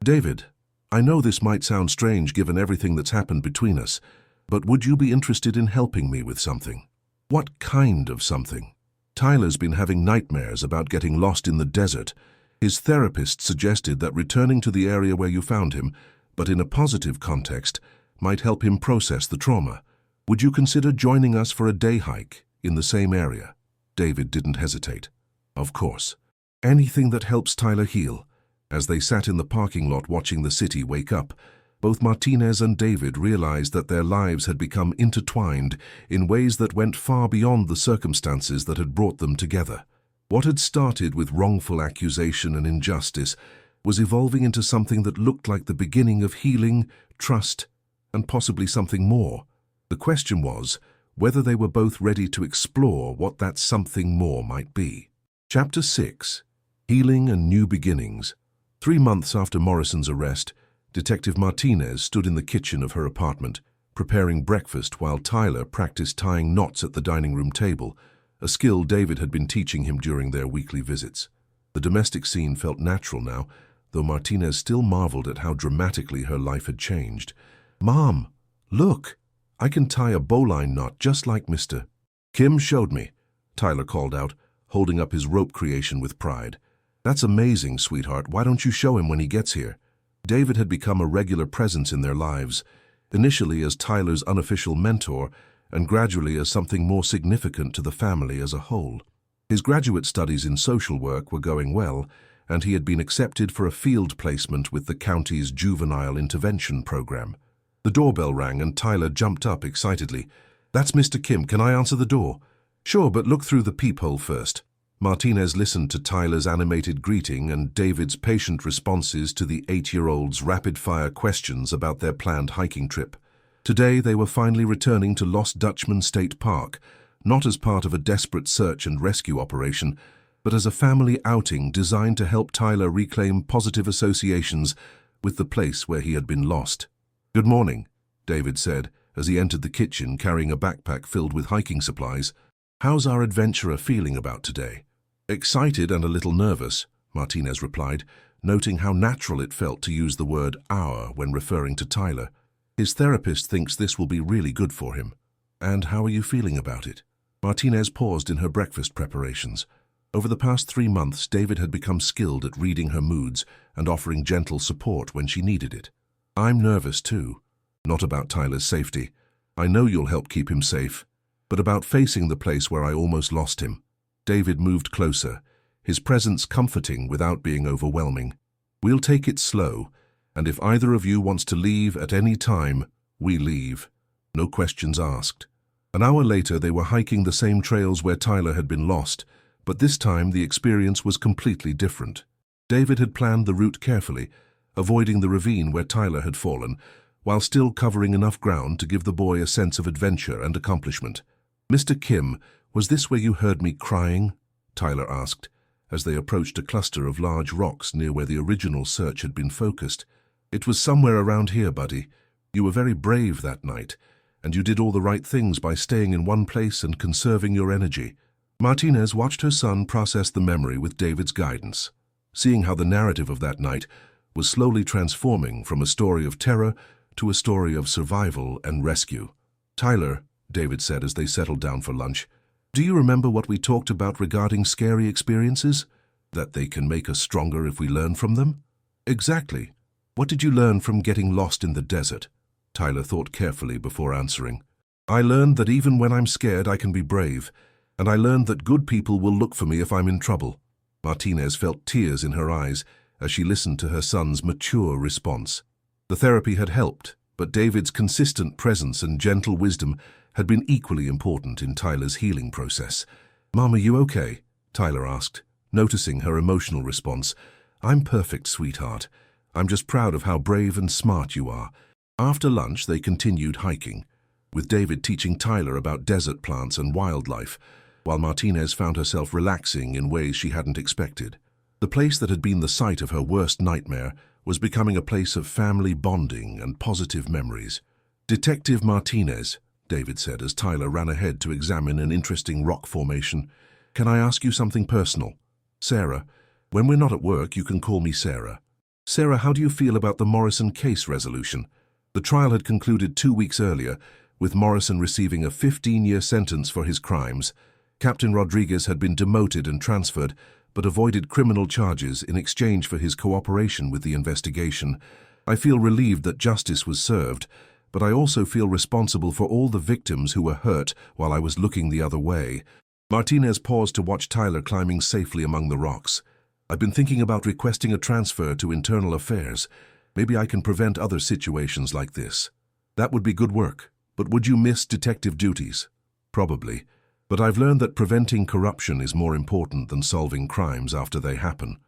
"David, I know this might sound strange given everything that's happened between us, but would you be interested in helping me with something?" "What kind of something?" "Tyler's been having nightmares about getting lost in the desert. His therapist suggested that returning to the area where you found him, but in a positive context, might help him process the trauma. Would you consider joining us for a day hike in the same area?" David didn't hesitate. "Of course. Anything that helps Tyler heal." As they sat in the parking lot watching the city wake up, both Martinez and David realized that their lives had become intertwined in ways that went far beyond the circumstances that had brought them together. What had started with wrongful accusation and injustice was evolving into something that looked like the beginning of healing, trust, and possibly something more. The question was whether they were both ready to explore what that something more might be. Chapter 6. Healing and New Beginnings. 3 months after Morrison's arrest, Detective Martinez stood in the kitchen of her apartment, preparing breakfast while Tyler practiced tying knots at the dining room table, a skill David had been teaching him during their weekly visits. The domestic scene felt natural now, though Martinez still marveled at how dramatically her life had changed. "Mom, look! I can tie a bowline knot just like Mr. Kim showed me," Tyler called out, holding up his rope creation with pride. "That's amazing, sweetheart. Why don't you show him when he gets here?" David had become a regular presence in their lives, initially as Tyler's unofficial mentor and gradually as something more significant to the family as a whole. His graduate studies in social work were going well, and he had been accepted for a field placement with the county's juvenile intervention program. The doorbell rang and Tyler jumped up excitedly. "That's Mr. Kim. Can I answer the door?" "Sure, but look through the peephole first." Martinez listened to Tyler's animated greeting and David's patient responses to the 8-year-old's rapid-fire questions about their planned hiking trip. Today they were finally returning to Lost Dutchman State Park, not as part of a desperate search and rescue operation, but as a family outing designed to help Tyler reclaim positive associations with the place where he had been lost. "Good morning," David said, as he entered the kitchen carrying a backpack filled with hiking supplies. "How's our adventurer feeling about today?" "Excited and a little nervous," Martinez replied, noting how natural it felt to use the word "our" when referring to Tyler. "His therapist thinks this will be really good for him." "And how are you feeling about it?" Martinez paused in her breakfast preparations. Over the past 3 months, David had become skilled at reading her moods and offering gentle support when she needed it. "I'm nervous too. Not about Tyler's safety. I know you'll help keep him safe, but about facing the place where I almost lost him." David moved closer, his presence comforting without being overwhelming. "We'll take it slow, and if either of you wants to leave at any time, we leave. No questions asked." An hour later, they were hiking the same trails where Tyler had been lost, but this time the experience was completely different. David had planned the route carefully, avoiding the ravine where Tyler had fallen, while still covering enough ground to give the boy a sense of adventure and accomplishment. "Mr. Kim, was this where you heard me crying?" Tyler asked, as they approached a cluster of large rocks near where the original search had been focused. "It was somewhere around here, buddy. You were very brave that night, and you did all the right things by staying in one place and conserving your energy." Martinez watched her son process the memory with David's guidance, seeing how the narrative of that night was slowly transforming from a story of terror to a story of survival and rescue. "Tyler," David said as they settled down for lunch, "do you remember what we talked about regarding scary experiences? That they can make us stronger if we learn from them?" "Exactly. What did you learn from getting lost in the desert?" Tyler thought carefully before answering. "I learned that even when I'm scared I can be brave, and I learned that good people will look for me if I'm in trouble." Martinez felt tears in her eyes as she listened to her son's mature response. The therapy had helped, but David's consistent presence and gentle wisdom had been equally important in Tyler's healing process. "Mom, are you okay?" Tyler asked, noticing her emotional response. "I'm perfect, sweetheart. I'm just proud of how brave and smart you are." After lunch, they continued hiking, with David teaching Tyler about desert plants and wildlife, while Martinez found herself relaxing in ways she hadn't expected. The place that had been the site of her worst nightmare was becoming a place of family bonding and positive memories. "Detective Martinez," David said as Tyler ran ahead to examine an interesting rock formation, "can I ask you something personal?" "Sarah. When we're not at work, you can call me Sarah." "Sarah, how do you feel about the Morrison case resolution?" The trial had concluded 2 weeks earlier, with Morrison receiving a 15-year sentence for his crimes. Captain Rodriguez had been demoted and transferred, but avoided criminal charges in exchange for his cooperation with the investigation. "I feel relieved that justice was served, but I also feel responsible for all the victims who were hurt while I was looking the other way." Martinez paused to watch Tyler climbing safely among the rocks. "I've been thinking about requesting a transfer to internal affairs. Maybe I can prevent other situations like this." "That would be good work, but would you miss detective duties?" "Probably. But I've learned that preventing corruption is more important than solving crimes after they happen."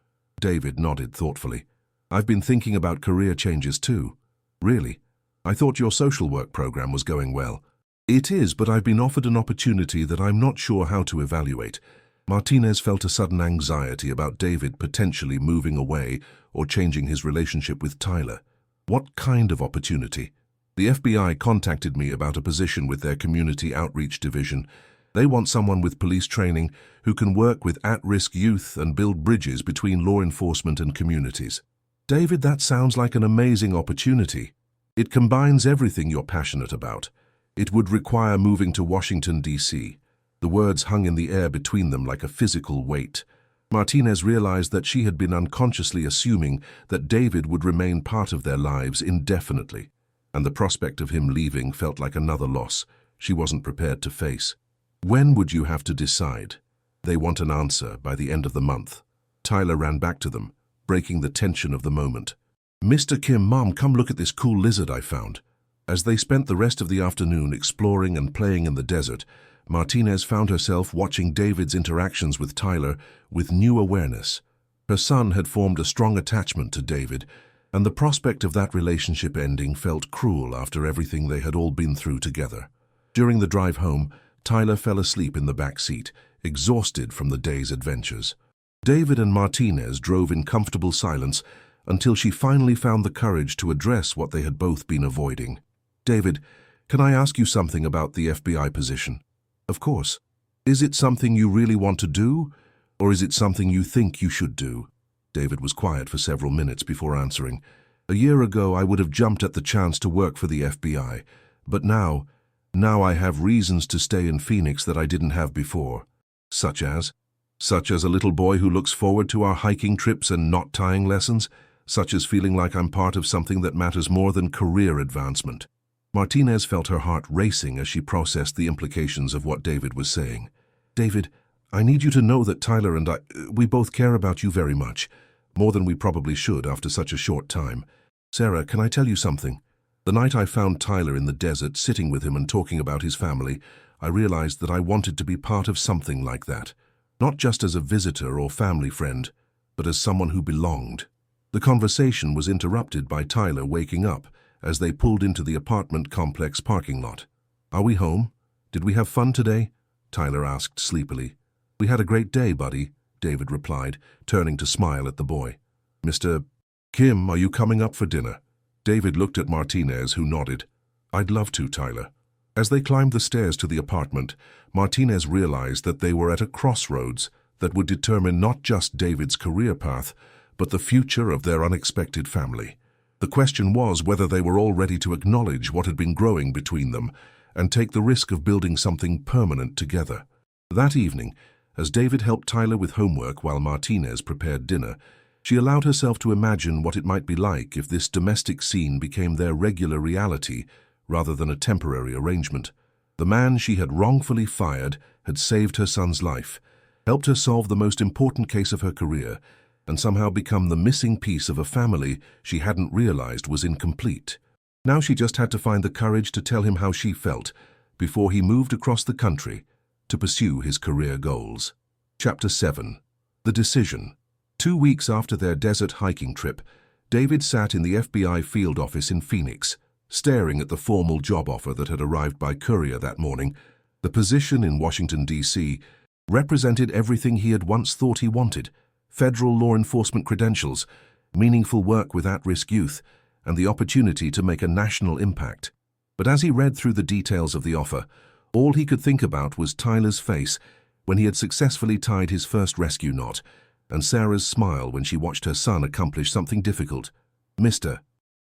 David nodded thoughtfully. "I've been thinking about career changes too." "Really? I thought your social work program was going well." "It is, but I've been offered an opportunity that I'm not sure how to evaluate." Martinez felt a sudden anxiety about David potentially moving away or changing his relationship with Tyler. "What kind of opportunity?" "The FBI contacted me about a position with their community outreach division. They want someone with police training who can work with at-risk youth and build bridges between law enforcement and communities." "David, that sounds like an amazing opportunity. It combines everything you're passionate about. It would require moving to Washington, D.C. The words hung in the air between them like a physical weight. Martinez realized that she had been unconsciously assuming that David would remain part of their lives indefinitely, and the prospect of him leaving felt like another loss she wasn't prepared to face. "When would you have to decide?" "They want an answer by the end of the month." Tyler ran back to them, breaking the tension of the moment. "Mr. Kim, Mom, come look at this cool lizard I found." As they spent the rest of the afternoon exploring and playing in the desert, Martinez found herself watching David's interactions with Tyler with new awareness. Her son had formed a strong attachment to David, and the prospect of that relationship ending felt cruel after everything they had all been through together. During the drive home, Tyler fell asleep in the back seat, exhausted from the day's adventures. David and Martinez drove in comfortable silence until she finally found the courage to address what they had both been avoiding. "David, can I ask you something about the FBI position?" "Of course. Is it something you really want to do, or is it something you think you should do?" David was quiet for several minutes before answering. "A year ago, I would have jumped at the chance to work for the FBI, but now I have reasons to stay in Phoenix that I didn't have before." "Such as?" "Such as a little boy who looks forward to our hiking trips and knot tying lessons, such as feeling like I'm part of something that matters more than career advancement." Martinez felt her heart racing as she processed the implications of what David was saying. "David, I need you to know that Tyler and we both care about you very much, more than we probably should after such a short time. Sarah, can I tell you something? The night I found Tyler in the desert, sitting with him and talking about his family, I realized that I wanted to be part of something like that. Not just as a visitor or family friend, but as someone who belonged." The conversation was interrupted by Tyler waking up as they pulled into the apartment complex parking lot. "Are we home? Did we have fun today?" Tyler asked sleepily. "We had a great day, buddy," David replied, turning to smile at the boy. "Mr. Kim, are you coming up for dinner?" David looked at Martinez, who nodded. "I'd love to, Tyler." As they climbed the stairs to the apartment, Martinez realized that they were at a crossroads that would determine not just David's career path, but the future of their unexpected family. The question was whether they were all ready to acknowledge what had been growing between them and take the risk of building something permanent together. That evening, as David helped Tyler with homework while Martinez prepared dinner, she allowed herself to imagine what it might be like if this domestic scene became their regular reality rather than a temporary arrangement. The man she had wrongfully fired had saved her son's life, helped her solve the most important case of her career, and somehow become the missing piece of a family she hadn't realized was incomplete. Now she just had to find the courage to tell him how she felt before he moved across the country to pursue his career goals. Chapter 7. The Decision. 2 weeks after their desert hiking trip, David sat in the FBI field office in Phoenix, staring at the formal job offer that had arrived by courier that morning. The position in Washington, D.C. represented everything he had once thought he wanted: federal law enforcement credentials, meaningful work with at-risk youth, and the opportunity to make a national impact. But as he read through the details of the offer, all he could think about was Tyler's face when he had successfully tied his first rescue knot, and Sarah's smile when she watched her son accomplish something difficult. Mr.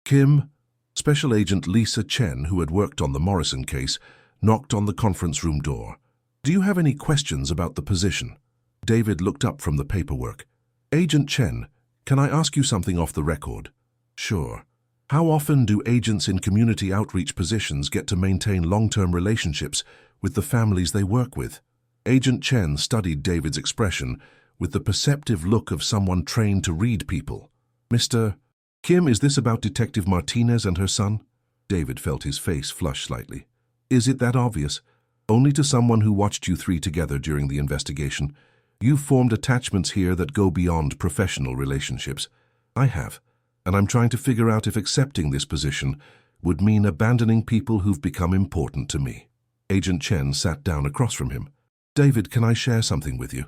Kim, Special Agent Lisa Chen, who had worked on the Morrison case, knocked on the conference room door. "Do you have any questions about the position?" David looked up from the paperwork. "Agent Chen, can I ask you something off the record?" "Sure." "How often do agents in community outreach positions get to maintain long-term relationships with the families they work with?" Agent Chen studied David's expression with the perceptive look of someone trained to read people. "Mr. Kim, is this about Detective Martinez and her son?" David felt his face flush slightly. "Is it that obvious?" "Only to someone who watched you three together during the investigation. You've formed attachments here that go beyond professional relationships." "I have, and I'm trying to figure out if accepting this position would mean abandoning people who've become important to me." Agent Chen sat down across from him. "David, can I share something with you?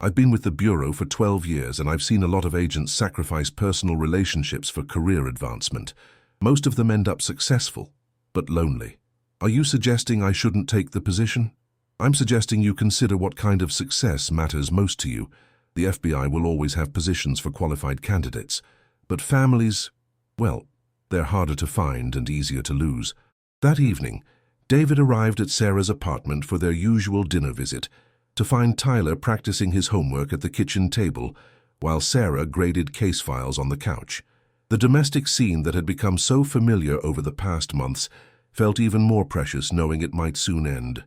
I've been with the Bureau for 12 years, and I've seen a lot of agents sacrifice personal relationships for career advancement. Most of them end up successful, but lonely. Are you suggesting I shouldn't take the position?" "I'm suggesting you consider what kind of success matters most to you. The FBI will always have positions for qualified candidates, but families, well, they're harder to find and easier to lose." That evening, David arrived at Sarah's apartment for their usual dinner visit, to find Tyler practicing his homework at the kitchen table while Sarah graded case files on the couch. The domestic scene that had become so familiar over the past months felt even more precious knowing it might soon end.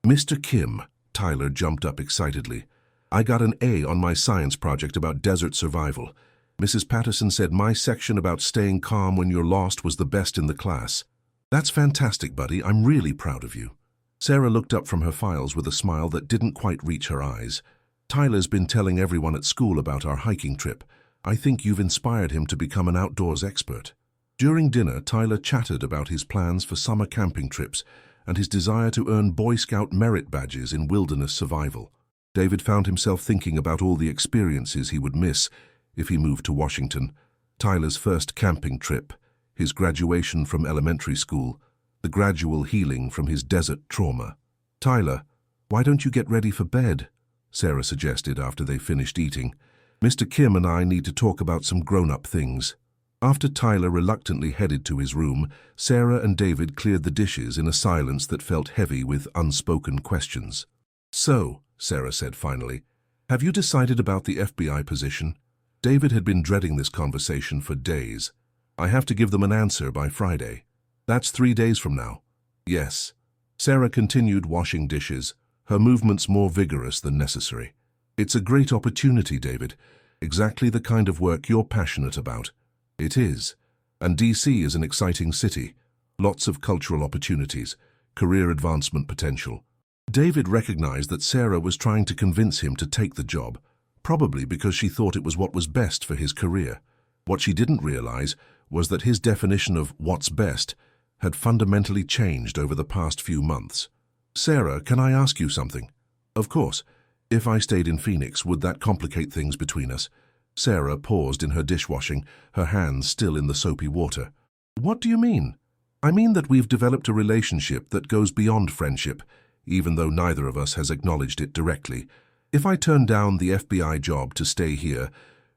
"Mr. Kim," Tyler jumped up excitedly, "I got an A on my science project about desert survival. Mrs. Patterson said my section about staying calm when you're lost was the best in the class." "That's fantastic, buddy. I'm really proud of you." Sarah looked up from her files with a smile that didn't quite reach her eyes. "Tyler's been telling everyone at school about our hiking trip. I think you've inspired him to become an outdoors expert." During dinner, Tyler chatted about his plans for summer camping trips and his desire to earn Boy Scout merit badges in wilderness survival. David found himself thinking about all the experiences he would miss if he moved to Washington. Tyler's first camping trip, his graduation from elementary school, the gradual healing from his desert trauma. "Tyler, why don't you get ready for bed?" Sarah suggested after they finished eating. "Mr. Kim and I need to talk about some grown-up things." After Tyler reluctantly headed to his room, Sarah and David cleared the dishes in a silence that felt heavy with unspoken questions. "So," Sarah said finally, "have you decided about the FBI position?" David had been dreading this conversation for days. "I have to give them an answer by Friday." "That's 3 days from now." "Yes." Sarah continued washing dishes, her movements more vigorous than necessary. "It's a great opportunity, David. Exactly the kind of work you're passionate about." "It is. And DC is an exciting city. Lots of cultural opportunities, career advancement potential." David recognized that Sarah was trying to convince him to take the job, probably because she thought it was what was best for his career. What she didn't realize was that his definition of what's best had fundamentally changed over the past few months. "Sarah, can I ask you something?" "Of course. If I stayed in Phoenix, would that complicate things between us?" Sarah paused in her dishwashing, her hands still in the soapy water. "What do you mean?" "I mean that we've developed a relationship that goes beyond friendship, even though neither of us has acknowledged it directly. If I turned down the FBI job to stay here,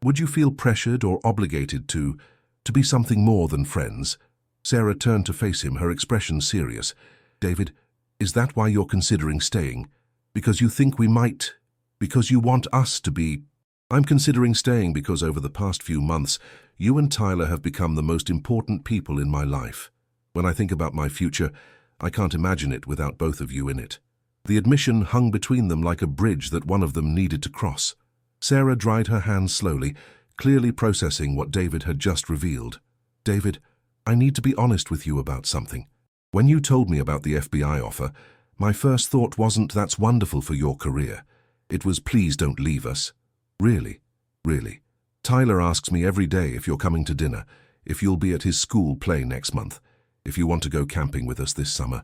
would you feel pressured or obligated to be something more than friends?" Sarah turned to face him, her expression serious. "David, is that why you're considering staying? Because you think we might? Because you want us to be?" "I'm considering staying because over the past few months, you and Tyler have become the most important people in my life. When I think about my future, I can't imagine it without both of you in it." The admission hung between them like a bridge that one of them needed to cross. Sarah dried her hands slowly, clearly processing what David had just revealed. "David, I need to be honest with you about something. When you told me about the FBI offer, my first thought wasn't 'that's wonderful for your career.' It was 'please don't leave us.' Really. Tyler asks me every day if you're coming to dinner, if you'll be at his school play next month, if you want to go camping with us this summer.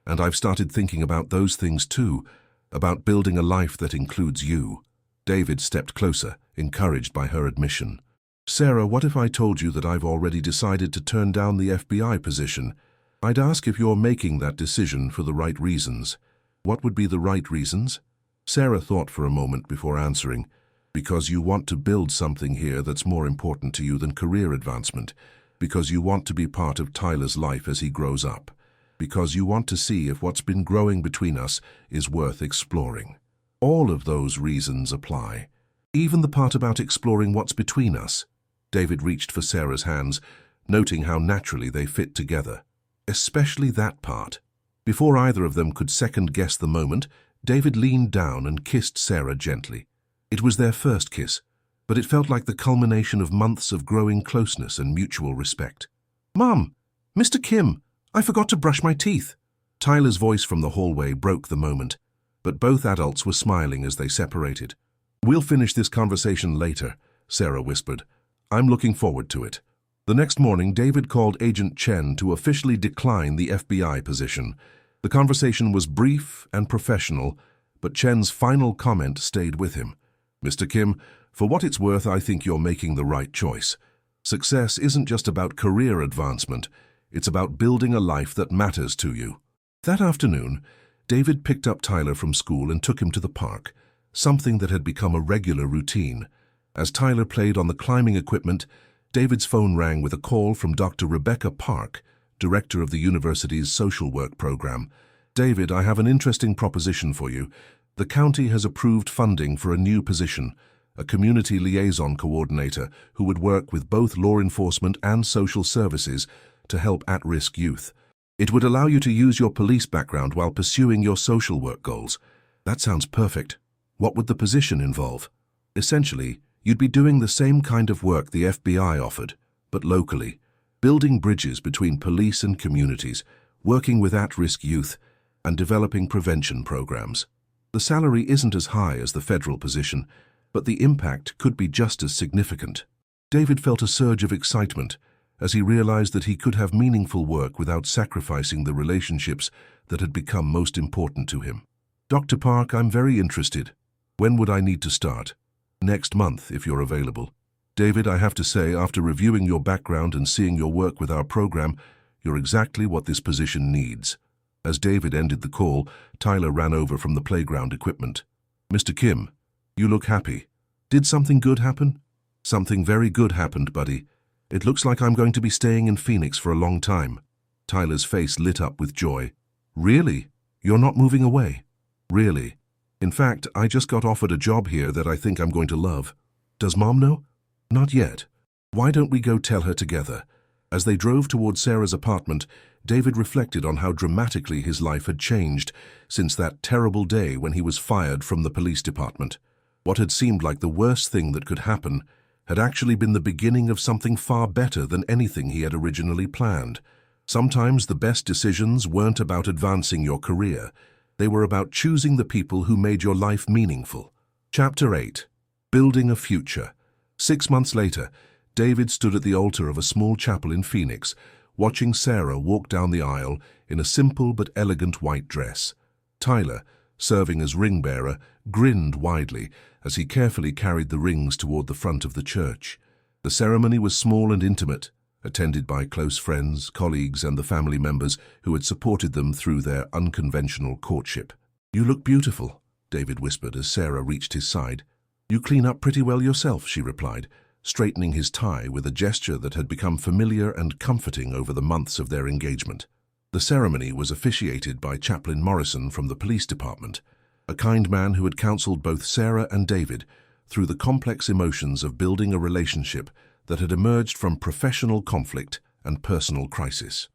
And I've started thinking about those things too, about building a life that includes you." David stepped closer, encouraged by her admission. "Sarah, what if I told you that I've already decided to turn down the FBI position? I'd ask if you're making that decision for the right reasons." "What would be the right reasons?" Sarah thought for a moment before answering. "Because you want to build something here that's more important to you than career advancement. Because you want to be part of Tyler's life as he grows up. Because you want to see if what's been growing between us is worth exploring." All of those reasons apply. Even the part about exploring what's between us. David reached for Sarah's hands, noting how naturally they fit together. Especially that part. Before either of them could second-guess the moment, David leaned down and kissed Sarah gently. It was their first kiss, but it felt like the culmination of months of growing closeness and mutual respect. "Mom! Mr. Kim! I forgot to brush my teeth." Tyler's voice from the hallway broke the moment, but both adults were smiling as they separated. "We'll finish this conversation later," Sarah whispered. "I'm looking forward to it." The next morning, David called Agent Chen to officially decline the FBI position. The conversation was brief and professional, but Chen's final comment stayed with him. "Mr. Kim, for what it's worth, I think you're making the right choice. Success isn't just about career advancement. It's about building a life that matters to you." That afternoon, David picked up Tyler from school and took him to the park, something that had become a regular routine. As Tyler played on the climbing equipment, David's phone rang with a call from Dr. Rebecca Park, director of the university's social work program. "David, I have an interesting proposition for you. The county has approved funding for a new position, a community liaison coordinator who would work with both law enforcement and social services to help at-risk youth. It would allow you to use your police background while pursuing your social work goals." "That sounds perfect. What would the position involve?" "Essentially, you'd be doing the same kind of work the FBI offered, but locally, building bridges between police and communities, working with at-risk youth, and developing prevention programs. The salary isn't as high as the federal position, but the impact could be just as significant." David felt a surge of excitement as he realized that he could have meaningful work without sacrificing the relationships that had become most important to him. "Dr. Park, I'm very interested. When would I need to start?" "Next month, if you're available." "David, I have to say, after reviewing your background and seeing your work with our program, you're exactly what this position needs." As David ended the call, Tyler ran over from the playground equipment. "Mr. Kim, you look happy. Did something good happen?" "Something very good happened, buddy. It looks like I'm going to be staying in Phoenix for a long time." Tyler's face lit up with joy. "Really? You're not moving away?" "Really. In fact, I just got offered a job here that I think I'm going to love." "Does Mom know?" "Not yet. Why don't we go tell her together?" As they drove toward Sarah's apartment, David reflected on how dramatically his life had changed since that terrible day when he was fired from the police department. What had seemed like the worst thing that could happen had actually been the beginning of something far better than anything he had originally planned. Sometimes the best decisions weren't about advancing your career. They were about choosing the people who made your life meaningful. Chapter 8. Building a Future. 6 months later, David stood at the altar of a small chapel in Phoenix, watching Sarah walk down the aisle in a simple but elegant white dress. Tyler, serving as ring-bearer, grinned widely as he carefully carried the rings toward the front of the church. The ceremony was small and intimate, attended by close friends, colleagues, and the family members who had supported them through their unconventional courtship. "You look beautiful," David whispered as Sarah reached his side. "You clean up pretty well yourself," she replied, straightening his tie with a gesture that had become familiar and comforting over the months of their engagement. The ceremony was officiated by Chaplain Morrison from the police department, a kind man who had counseled both Sarah and David through the complex emotions of building a relationship that had emerged from professional conflict and personal crisis.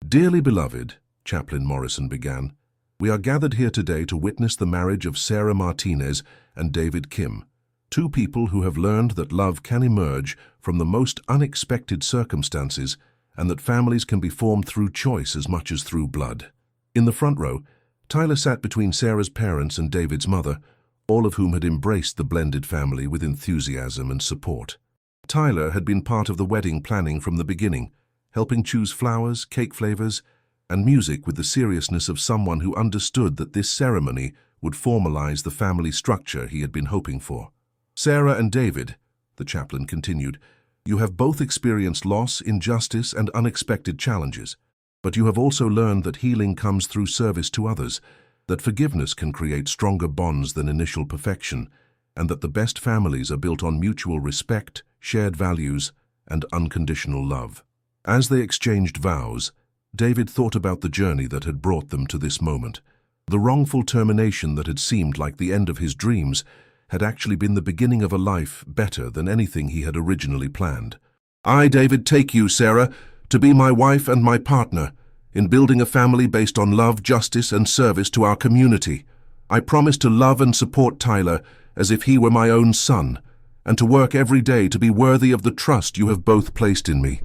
"Dearly beloved," Chaplain Morrison began, We are gathered here today to witness the marriage of Sarah Martinez and David Kim, two people who have learned that love can emerge from the most unexpected circumstances and that families can be formed through choice as much as through blood. In the front row, Tyler sat between Sarah's parents and David's mother, all of whom had embraced the blended family with enthusiasm and support. Tyler had been part of the wedding planning from the beginning, helping choose flowers, cake flavors, and music with the seriousness of someone who understood that this ceremony would formalize the family structure he had been hoping for. Sarah and David, the chaplain continued, you have both experienced loss, injustice, and unexpected challenges, but you have also learned that healing comes through service to others, that forgiveness can create stronger bonds than initial perfection, and that the best families are built on mutual respect, shared values, and unconditional love. As they exchanged vows, David thought about the journey that had brought them to this moment. The wrongful termination that had seemed like the end of his dreams had actually been the beginning of a life better than anything he had originally planned. I, David, take you, Sarah, to be my wife and my partner in building a family based on love, justice, and service to our community. I promise to love and support Tyler as if he were my own son, and to work every day to be worthy of the trust you have both placed in me.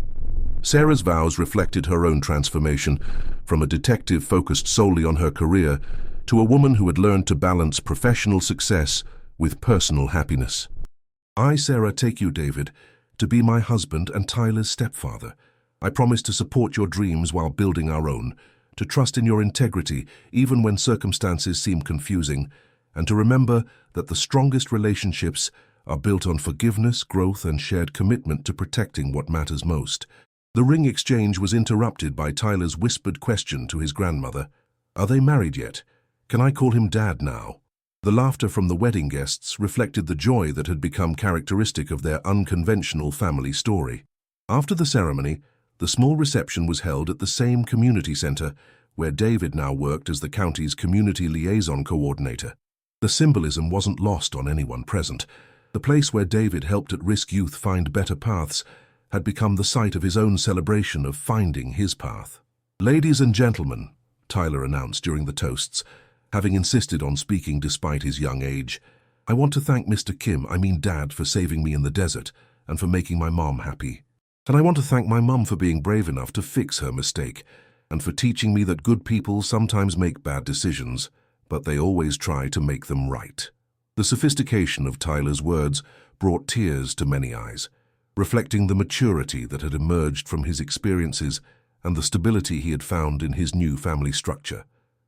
Sarah's vows reflected her own transformation from a detective focused solely on her career to a woman who had learned to balance professional success with personal happiness. I, Sarah, take you, David, to be my husband and Tyler's stepfather. I promise to support your dreams while building our own, to trust in your integrity even when circumstances seem confusing, and to remember that the strongest relationships are built on forgiveness, growth, and shared commitment to protecting what matters most. The ring exchange was interrupted by Tyler's whispered question to his grandmother. Are they married yet? Can I call him Dad now? The laughter from the wedding guests reflected the joy that had become characteristic of their unconventional family story. After the ceremony, the small reception was held at the same community center where David now worked as the county's community liaison coordinator. The symbolism wasn't lost on anyone present. The place where David helped at-risk youth find better paths had become the site of his own celebration of finding his path. Ladies and gentlemen, Tyler announced during the toasts, having insisted on speaking despite his young age, I want to thank Mr. Kim, Dad, for saving me in the desert and for making my mom happy. And I want to thank my mom for being brave enough to fix her mistake and for teaching me that good people sometimes make bad decisions, but they always try to make them right. The sophistication of Tyler's words brought tears to many eyes, reflecting the maturity that had emerged from his experiences and the stability he had found in his new family structure.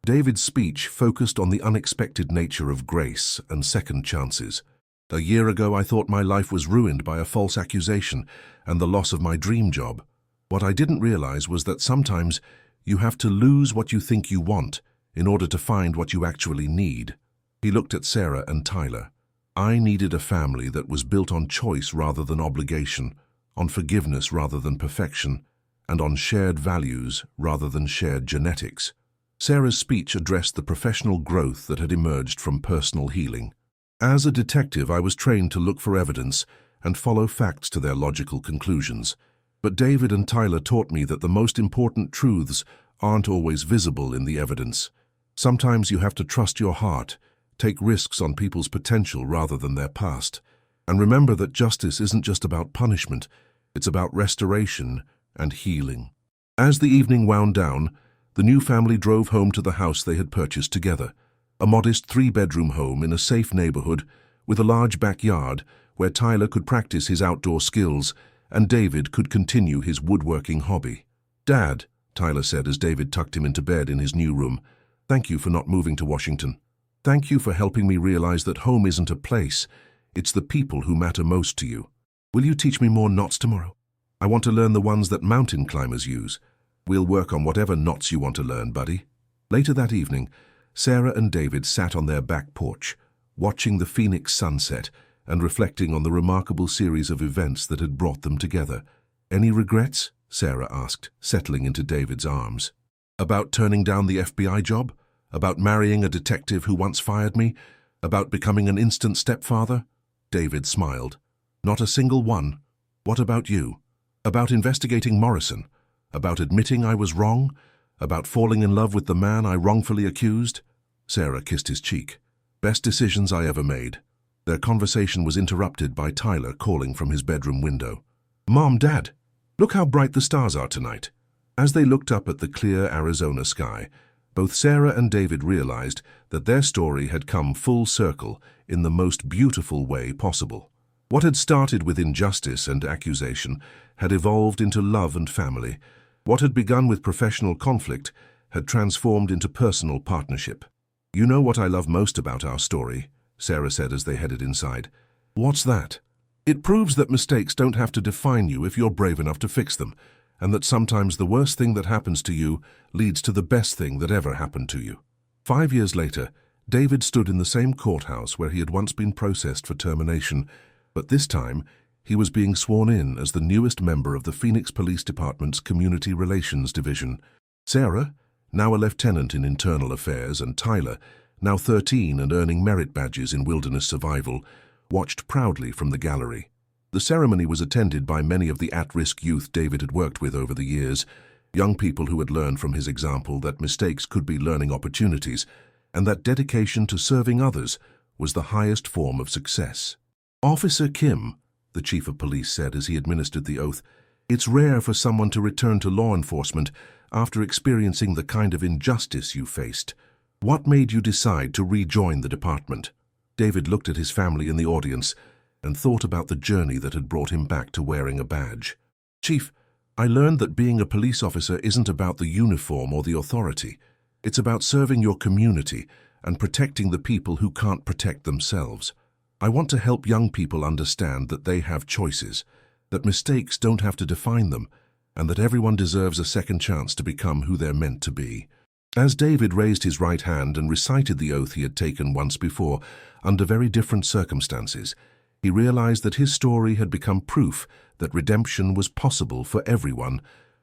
David's speech focused on the unexpected nature of grace and second chances. A year ago, I thought my life was ruined by a false accusation and the loss of my dream job. What I didn't realize was that sometimes you have to lose what you think you want in order to find what you actually need. He looked at Sarah and Tyler. I needed a family that was built on choice rather than obligation, on forgiveness rather than perfection, and on shared values rather than shared genetics. Sarah's speech addressed the professional growth that had emerged from personal healing. As a detective, I was trained to look for evidence and follow facts to their logical conclusions. But David and Tyler taught me that the most important truths aren't always visible in the evidence. Sometimes you have to trust your heart, take risks on people's potential rather than their past, and remember that justice isn't just about punishment, it's about restoration and healing. As the evening wound down, the new family drove home to the house they had purchased together, a modest 3-bedroom home in a safe neighborhood with a large backyard where Tyler could practice his outdoor skills and David could continue his woodworking hobby. Dad, Tyler said as David tucked him into bed in his new room, thank you for not moving to Washington. Thank you for helping me realize that home isn't a place, it's the people who matter most to you. Will you teach me more knots tomorrow? I want to learn the ones that mountain climbers use. We'll work on whatever knots you want to learn, buddy. Later that evening, Sarah and David sat on their back porch, watching the Phoenix sunset and reflecting on the remarkable series of events that had brought them together. Any regrets? Sarah asked, settling into David's arms. About turning down the FBI job? About marrying a detective who once fired me? About becoming an instant stepfather? David smiled. Not a single one. What about you? About investigating Morrison? About admitting I was wrong? About falling in love with the man I wrongfully accused? Sarah kissed his cheek. Best decisions I ever made. Their conversation was interrupted by Tyler calling from his bedroom window. Mom, Dad, look how bright the stars are tonight. As they looked up at the clear Arizona sky, both Sarah and David realized that their story had come full circle in the most beautiful way possible. What had started with injustice and accusation had evolved into love and family. What had begun with professional conflict had transformed into personal partnership. You know what I love most about our story, Sarah said as they headed inside. What's that? It proves that mistakes don't have to define you if you're brave enough to fix them, and that sometimes the worst thing that happens to you leads to the best thing that ever happened to you. 5 years later, David stood in the same courthouse where he had once been processed for termination, but this time he was being sworn in as the newest member of the Phoenix Police Department's Community Relations Division. Sarah, now a lieutenant in internal affairs, and Tyler, now 13 and earning merit badges in wilderness survival, watched proudly from the gallery. The ceremony was attended by many of the at-risk youth David had worked with over the years, young people who had learned from his example that mistakes could be learning opportunities, and that dedication to serving others was the highest form of success. Officer Kim, the chief of police said as he administered the oath, it's rare for someone to return to law enforcement after experiencing the kind of injustice you faced. What made you decide to rejoin the department? David looked at his family in the audience and thought about the journey that had brought him back to wearing a badge. Chief, I learned that being a police officer isn't about the uniform or the authority. It's about serving your community and protecting the people who can't protect themselves. I want to help young people understand that they have choices, that mistakes don't have to define them, and that everyone deserves a second chance to become who they're meant to be. As David raised his right hand and recited the oath he had taken once before, under very different circumstances, he realized that his story had become proof that redemption was possible for everyone,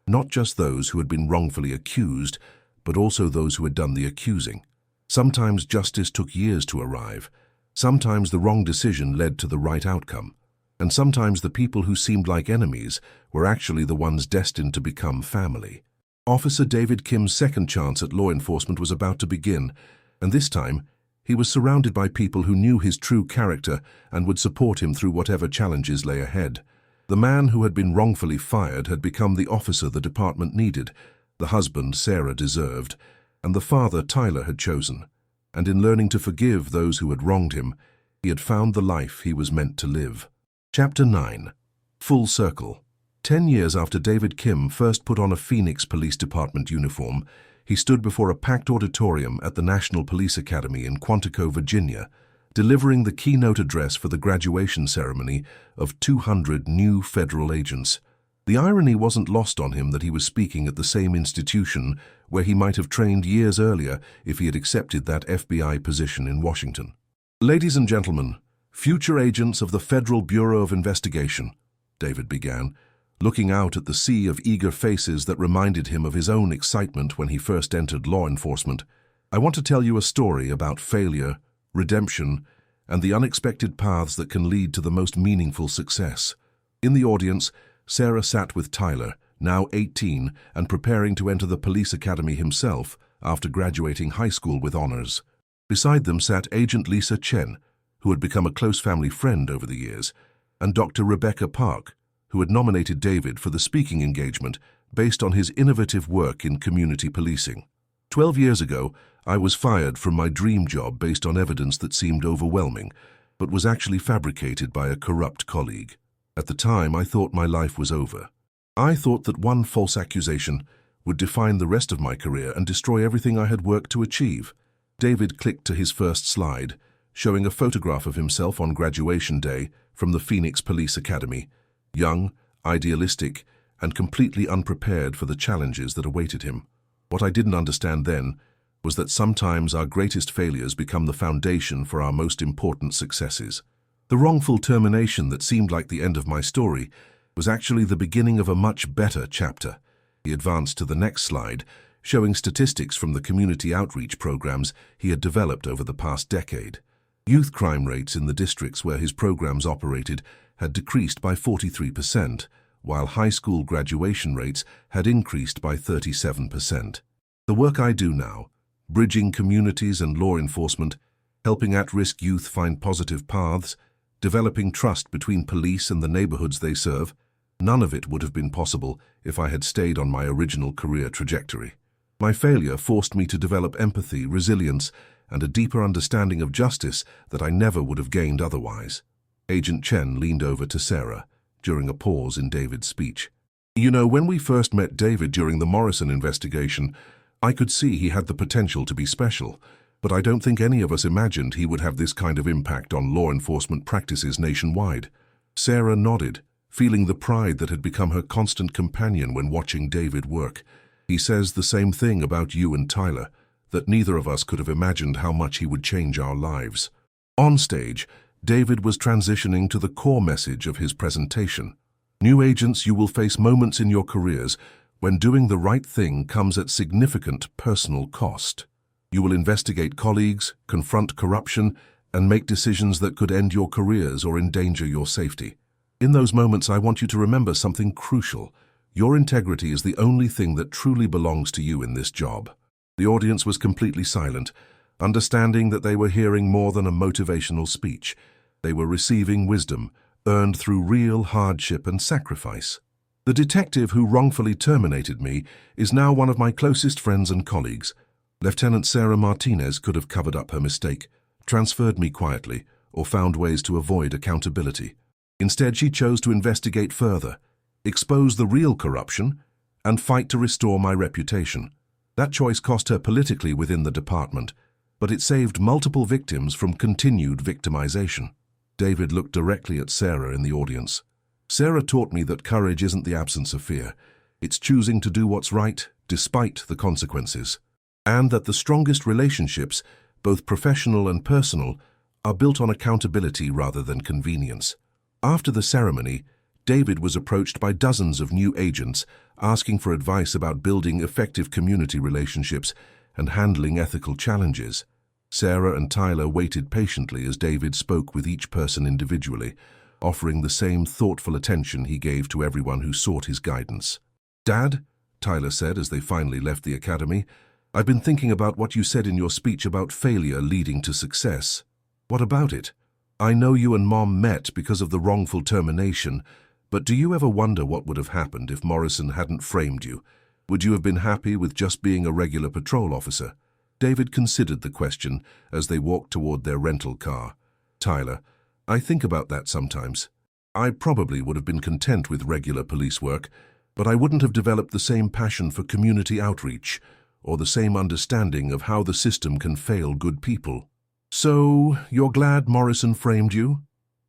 not just those who had been wrongfully accused, but also those who had done the accusing. Sometimes justice took years to arrive. Sometimes the wrong decision led to the right outcome. And sometimes the people who seemed like enemies were actually the ones destined to become family. Officer David Kim's second chance at law enforcement was about to begin, and this time he was surrounded by people who knew his true character and would support him through whatever challenges lay ahead. The man who had been wrongfully fired had become the officer the department needed, the husband Sarah deserved, and the father Tyler had chosen. And in learning to forgive those who had wronged him, he had found the life he was meant to live. Chapter 9. Full Circle. 10 years after David Kim first put on a Phoenix Police Department uniform, he stood before a packed auditorium at the National Police Academy in Quantico, Virginia, delivering the keynote address for the graduation ceremony of 200 new federal agents. The irony wasn't lost on him that he was speaking at the same institution where he might have trained years earlier if he had accepted that FBI position in Washington. Ladies and gentlemen, future agents of the Federal Bureau of Investigation, David began, looking out at the sea of eager faces that reminded him of his own excitement when he first entered law enforcement. I want to tell you a story about failure, redemption, and the unexpected paths that can lead to the most meaningful success. In the audience, Sarah sat with Tyler, now 18 and preparing to enter the police academy himself after graduating high school with honors. Beside them sat Agent Lisa Chen, who had become a close family friend over the years, and Dr. Rebecca Park, who had nominated David for the speaking engagement based on his innovative work in community policing. 12 years ago, I was fired from my dream job based on evidence that seemed overwhelming, but was actually fabricated by a corrupt colleague. At the time, I thought my life was over. I thought that one false accusation would define the rest of my career and destroy everything I had worked to achieve. David clicked to his first slide, showing a photograph of himself on graduation day from the Phoenix Police Academy, young, idealistic, and completely unprepared for the challenges that awaited him. What I didn't understand then was that sometimes our greatest failures become the foundation for our most important successes. The wrongful termination that seemed like the end of my story was actually the beginning of a much better chapter. He advanced to the next slide, showing statistics from the community outreach programs he had developed over the past decade. Youth crime rates in the districts where his programs operated had decreased by 43%, while high school graduation rates had increased by 37%. The work I do now, bridging communities and law enforcement, helping at-risk youth find positive paths, developing trust between police and the neighborhoods they serve, none of it would have been possible if I had stayed on my original career trajectory. My failure forced me to develop empathy, resilience, and a deeper understanding of justice that I never would have gained otherwise. Agent Chen leaned over to Sarah during a pause in David's speech. You know, when we first met David during the Morrison investigation, I could see he had the potential to be special, but I don't think any of us imagined he would have this kind of impact on law enforcement practices nationwide. Sarah nodded, feeling the pride that had become her constant companion when watching David work. He says the same thing about you and Tyler, that neither of us could have imagined how much he would change our lives. On stage, David was transitioning to the core message of his presentation. New agents, you will face moments in your careers when doing the right thing comes at significant personal cost. You will investigate colleagues, confront corruption, and make decisions that could end your careers or endanger your safety. In those moments, I want you to remember something crucial. Your integrity is the only thing that truly belongs to you in this job. The audience was completely silent, understanding that they were hearing more than a motivational speech. They were receiving wisdom, earned through real hardship and sacrifice. The detective who wrongfully terminated me is now one of my closest friends and colleagues. Lieutenant Sarah Martinez could have covered up her mistake, transferred me quietly, or found ways to avoid accountability. Instead, she chose to investigate further, expose the real corruption, and fight to restore my reputation. That choice cost her politically within the department, but it saved multiple victims from continued victimization. David looked directly at Sarah in the audience. Sarah taught me that courage isn't the absence of fear. It's choosing to do what's right despite the consequences. And that the strongest relationships, both professional and personal, are built on accountability rather than convenience. After the ceremony, David was approached by dozens of new agents asking for advice about building effective community relationships and handling ethical challenges. Sarah and Tyler waited patiently as David spoke with each person individually, offering the same thoughtful attention he gave to everyone who sought his guidance. "Dad," Tyler said as they finally left the academy, "I've been thinking about what you said in your speech about failure leading to success. What about it? I know you and Mom met because of the wrongful termination, but do you ever wonder what would have happened if Morrison hadn't framed you? Would you have been happy with just being a regular patrol officer?" David considered the question as they walked toward their rental car. "Tyler, I think about that sometimes. I probably would have been content with regular police work, but I wouldn't have developed the same passion for community outreach or the same understanding of how the system can fail good people." "So, you're glad Morrison framed you?"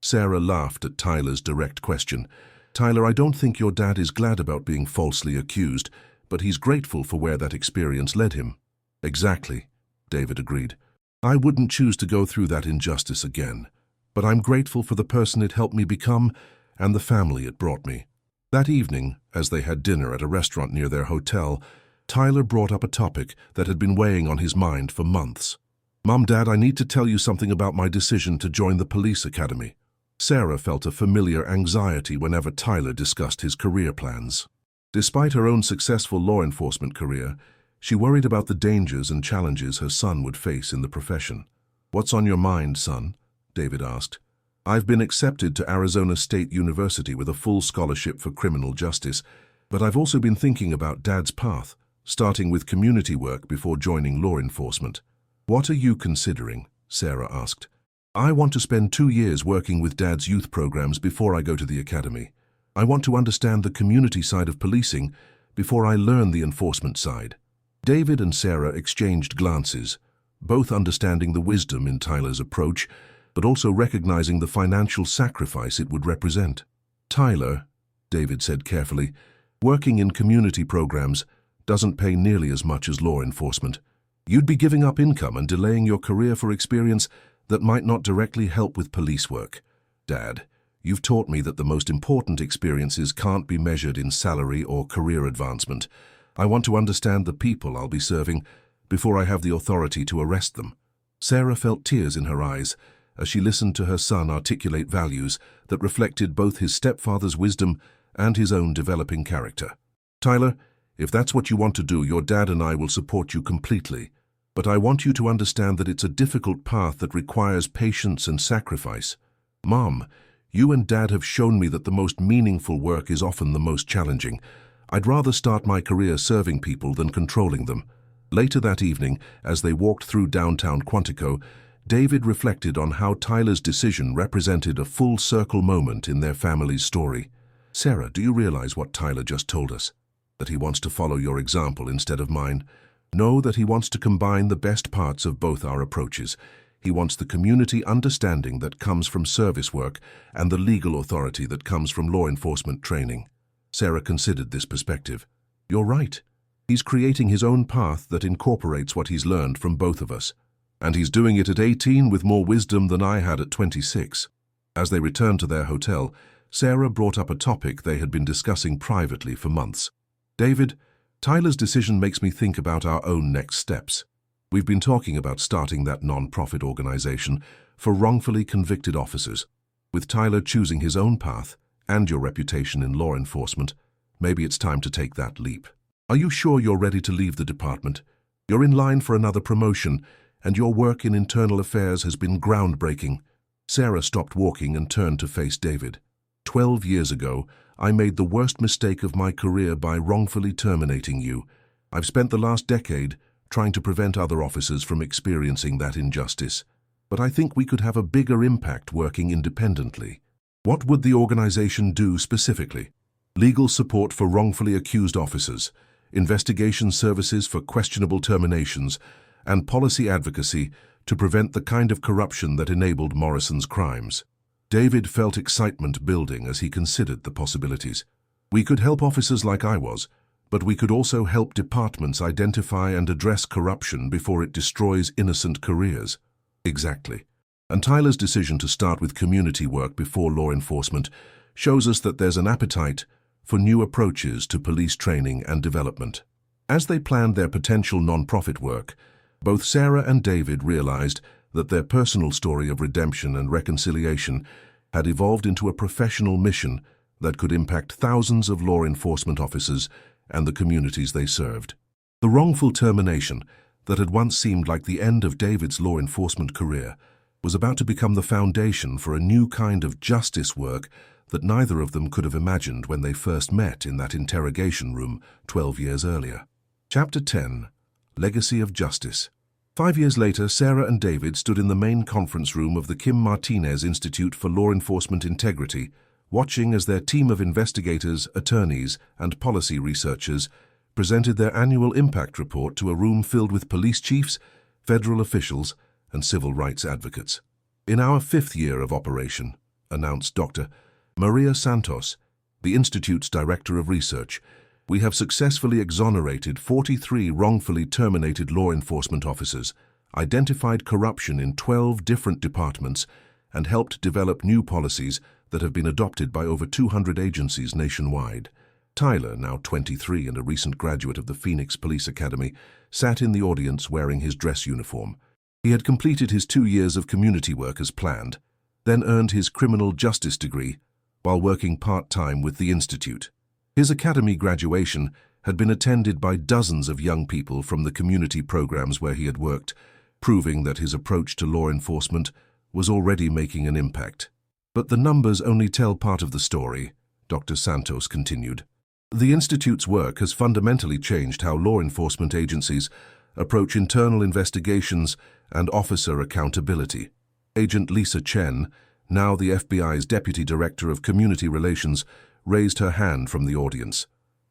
Sarah laughed at Tyler's direct question. "Tyler, I don't think your dad is glad about being falsely accused, but he's grateful for where that experience led him." "Exactly," David agreed. "I wouldn't choose to go through that injustice again, but I'm grateful for the person it helped me become and the family it brought me." That evening, as they had dinner at a restaurant near their hotel, Tyler brought up a topic that had been weighing on his mind for months. "Mom, Dad, I need to tell you something about my decision to join the police academy." Sarah felt a familiar anxiety whenever Tyler discussed his career plans. Despite her own successful law enforcement career, she worried about the dangers and challenges her son would face in the profession. "What's on your mind, son?" David asked. "I've been accepted to Arizona State University with a full scholarship for criminal justice, but I've also been thinking about Dad's path, starting with community work before joining law enforcement." "What are you considering?" Sarah asked. "I want to spend 2 years working with Dad's youth programs before I go to the academy. I want to understand the community side of policing before I learn the enforcement side." David and Sarah exchanged glances, both understanding the wisdom in Tyler's approach, but also recognizing the financial sacrifice it would represent. "Tyler," David said carefully, "working in community programs doesn't pay nearly as much as law enforcement. You'd be giving up income and delaying your career for experience that might not directly help with police work. Dad, you've taught me that the most important experiences can't be measured in salary or career advancement. I want to understand the people I'll be serving before I have the authority to arrest them." Sarah felt tears in her eyes as she listened to her son articulate values that reflected both his stepfather's wisdom and his own developing character. "Tyler, If that's what you want to do, your dad and I will support you completely. But I want you to understand that it's a difficult path that requires patience and sacrifice. Mom, you and Dad have shown me that the most meaningful work is often the most challenging. I'd rather start my career serving people than controlling them." Later that evening, as they walked through downtown Quantico, David reflected on how Tyler's decision represented a full-circle moment in their family's story. "Sarah, do you realize what Tyler just told us? That he wants to follow your example instead of mine. Know that he wants to combine the best parts of both our approaches. He wants the community understanding that comes from service work and the legal authority that comes from law enforcement training." Sarah considered this perspective. "You're right. He's creating his own path that incorporates what he's learned from both of us. And he's doing it at 18 with more wisdom than I had at 26. As they returned to their hotel, Sarah brought up a topic they had been discussing privately for months. "David, Tyler's decision makes me think about our own next steps. We've been talking about starting that non-profit organization for wrongfully convicted officers. With Tyler choosing his own path and your reputation in law enforcement, maybe it's time to take that leap. Are you sure you're ready to leave the department? You're in line for another promotion, and your work in internal affairs has been groundbreaking." Sarah stopped walking and turned to face David. 12 years ago, I made the worst mistake of my career by wrongfully terminating you. I've spent the last decade trying to prevent other officers from experiencing that injustice. But I think we could have a bigger impact working independently. What would the organization do specifically? Legal support for wrongfully accused officers, investigation services for questionable terminations, and policy advocacy to prevent the kind of corruption that enabled Morrison's crimes. David felt excitement building as he considered the possibilities. "We could help officers like I was, but we could also help departments identify and address corruption before it destroys innocent careers." Exactly. And Tyler's decision to start with community work before law enforcement shows us that there's an appetite for new approaches to police training and development. As they planned their potential non-profit work, both Sarah and David realized that their personal story of redemption and reconciliation had evolved into a professional mission that could impact thousands of law enforcement officers and the communities they served. The wrongful termination that had once seemed like the end of David's law enforcement career was about to become the foundation for a new kind of justice work that neither of them could have imagined when they first met in that interrogation room 12 years earlier. Chapter 10. Legacy of Justice. 5 years later, Sarah and David stood in the main conference room of the Kim Martinez Institute for Law Enforcement Integrity, watching as their team of investigators, attorneys, and policy researchers presented their annual impact report to a room filled with police chiefs, federal officials, and civil rights advocates. "In our 5th year of operation," announced Dr. Maria Santos, the Institute's Director of Research, "we have successfully exonerated 43 wrongfully terminated law enforcement officers, identified corruption in 12 different departments, and helped develop new policies that have been adopted by over 200 agencies nationwide." Tyler, now 23 and a recent graduate of the Phoenix Police Academy, sat in the audience wearing his dress uniform. He had completed his 2 years of community work as planned, then earned his criminal justice degree while working part-time with the Institute. His academy graduation had been attended by dozens of young people from the community programs where he had worked, proving that his approach to law enforcement was already making an impact. "But the numbers only tell part of the story," Dr. Santos continued. "The Institute's work has fundamentally changed how law enforcement agencies approach internal investigations and officer accountability." Agent Lisa Chen, now the FBI's Deputy Director of Community Relations, raised her hand from the audience.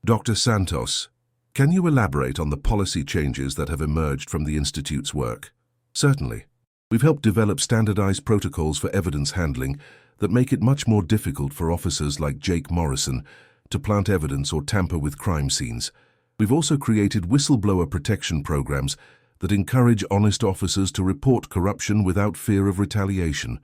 "Dr. Santos, can you elaborate on the policy changes that have emerged from the Institute's work?" "Certainly. We've helped develop standardized protocols for evidence handling that make it much more difficult for officers like Jake Morrison to plant evidence or tamper with crime scenes. We've also created whistleblower protection programs that encourage honest officers to report corruption without fear of retaliation."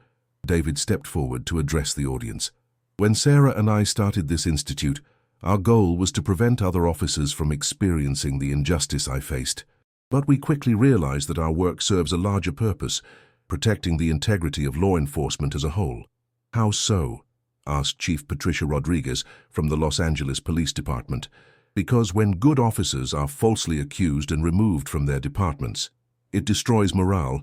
David stepped forward to address the audience. "When Sarah and I started this institute, our goal was to prevent other officers from experiencing the injustice I faced. But we quickly realized that our work serves a larger purpose, protecting the integrity of law enforcement as a whole." "How so?" asked Chief Patricia Rodriguez from the Los Angeles Police Department. Because when good officers are falsely accused and removed from their departments, it destroys morale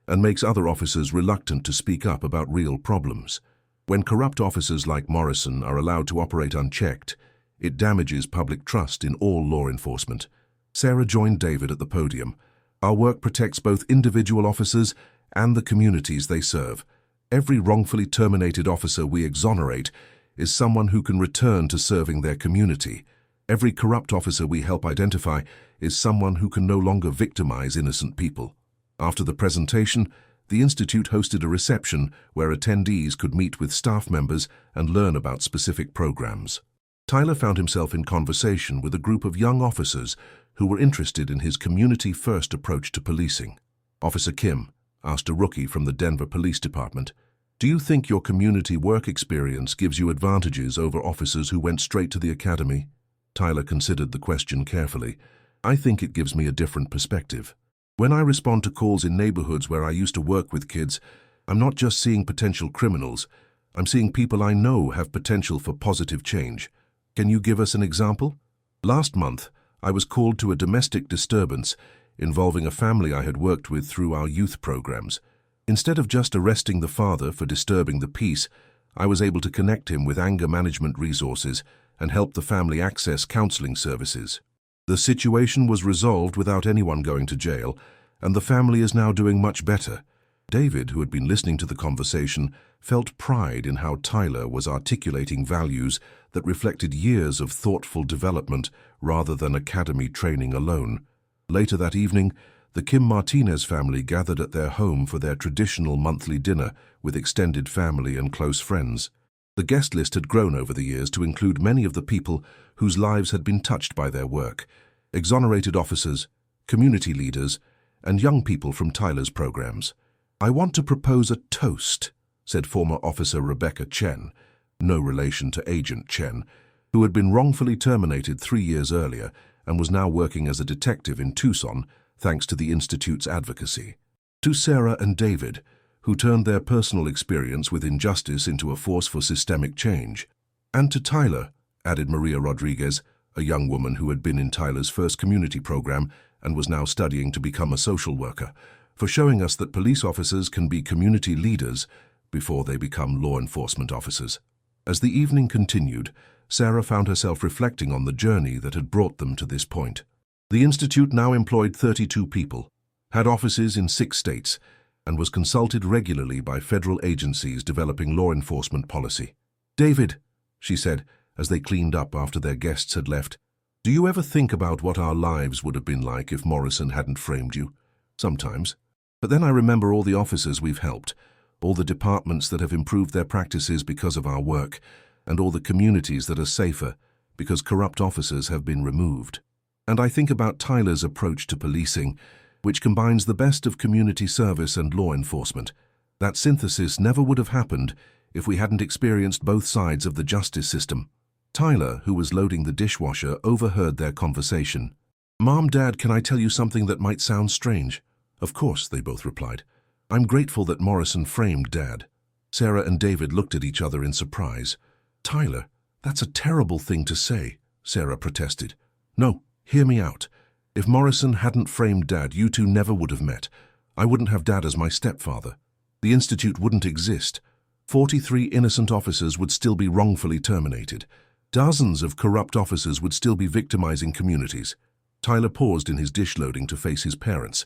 and makes other officers reluctant to speak up about real problems. When corrupt officers like Morrison are allowed to operate unchecked, it damages public trust in all law enforcement. Sarah joined David at the podium. Our work protects both individual officers and the communities they serve. Every wrongfully terminated officer we exonerate is someone who can return to serving their community. Every corrupt officer we help identify is someone who can no longer victimize innocent people. After the presentation, the Institute hosted a reception where attendees could meet with staff members and learn about specific programs. Tyler found himself in conversation with a group of young officers who were interested in his community-first approach to policing. Officer Kim asked a rookie from the Denver Police Department, "Do you think your community work experience gives you advantages over officers who went straight to the academy?" Tyler considered the question carefully. "I think it gives me a different perspective. When I respond to calls in neighborhoods where I used to work with kids, I'm not just seeing potential criminals. I'm seeing people I know have potential for positive change. Can you give us an example?" "Last month, I was called to a domestic disturbance involving a family I had worked with through our youth programs. Instead of just arresting the father for disturbing the peace, I was able to connect him with anger management resources and help the family access counseling services. The situation was resolved without anyone going to jail, and the family is now doing much better." David, who had been listening to the conversation, felt pride in how Tyler was articulating values that reflected years of thoughtful development rather than academy training alone. Later that evening, the Kim Martinez family gathered at their home for their traditional monthly dinner with extended family and close friends. The guest list had grown over the years to include many of the people whose lives had been touched by their work: exonerated officers, community leaders, and young people from Tyler's programs. "I want to propose a toast," said former officer Rebecca Chen, no relation to Agent Chen, who had been wrongfully terminated 3 years earlier and was now working as a detective in Tucson thanks to the Institute's advocacy. To Sarah and David, who turned their personal experience with injustice into a force for systemic change. "And to Tyler," added Maria Rodriguez, a young woman who had been in Tyler's first community program and was now studying to become a social worker, "for showing us that police officers can be community leaders before they become law enforcement officers." As the evening continued, Sarah found herself reflecting on the journey that had brought them to this point. The Institute now employed 32 people, had offices in 6 states, and was consulted regularly by federal agencies developing law enforcement policy. "David," she said, as they cleaned up after their guests had left, "do you ever think about what our lives would have been like if Morrison hadn't framed you?" "Sometimes. But then I remember all the officers we've helped, all the departments that have improved their practices because of our work, and all the communities that are safer because corrupt officers have been removed. And I think about Tyler's approach to policing, which combines the best of community service and law enforcement. That synthesis never would have happened if we hadn't experienced both sides of the justice system." Tyler, who was loading the dishwasher, overheard their conversation. "Mom, Dad, can I tell you something that might sound strange?" "Of course," they both replied. "I'm grateful that Morrison framed Dad." Sarah and David looked at each other in surprise. "Tyler, that's a terrible thing to say," Sarah protested. "No, hear me out. If Morrison hadn't framed Dad, you two never would have met. I wouldn't have Dad as my stepfather. The Institute wouldn't exist. 43 innocent officers would still be wrongfully terminated. Dozens of corrupt officers would still be victimizing communities." Tyler paused in his dish loading to face his parents.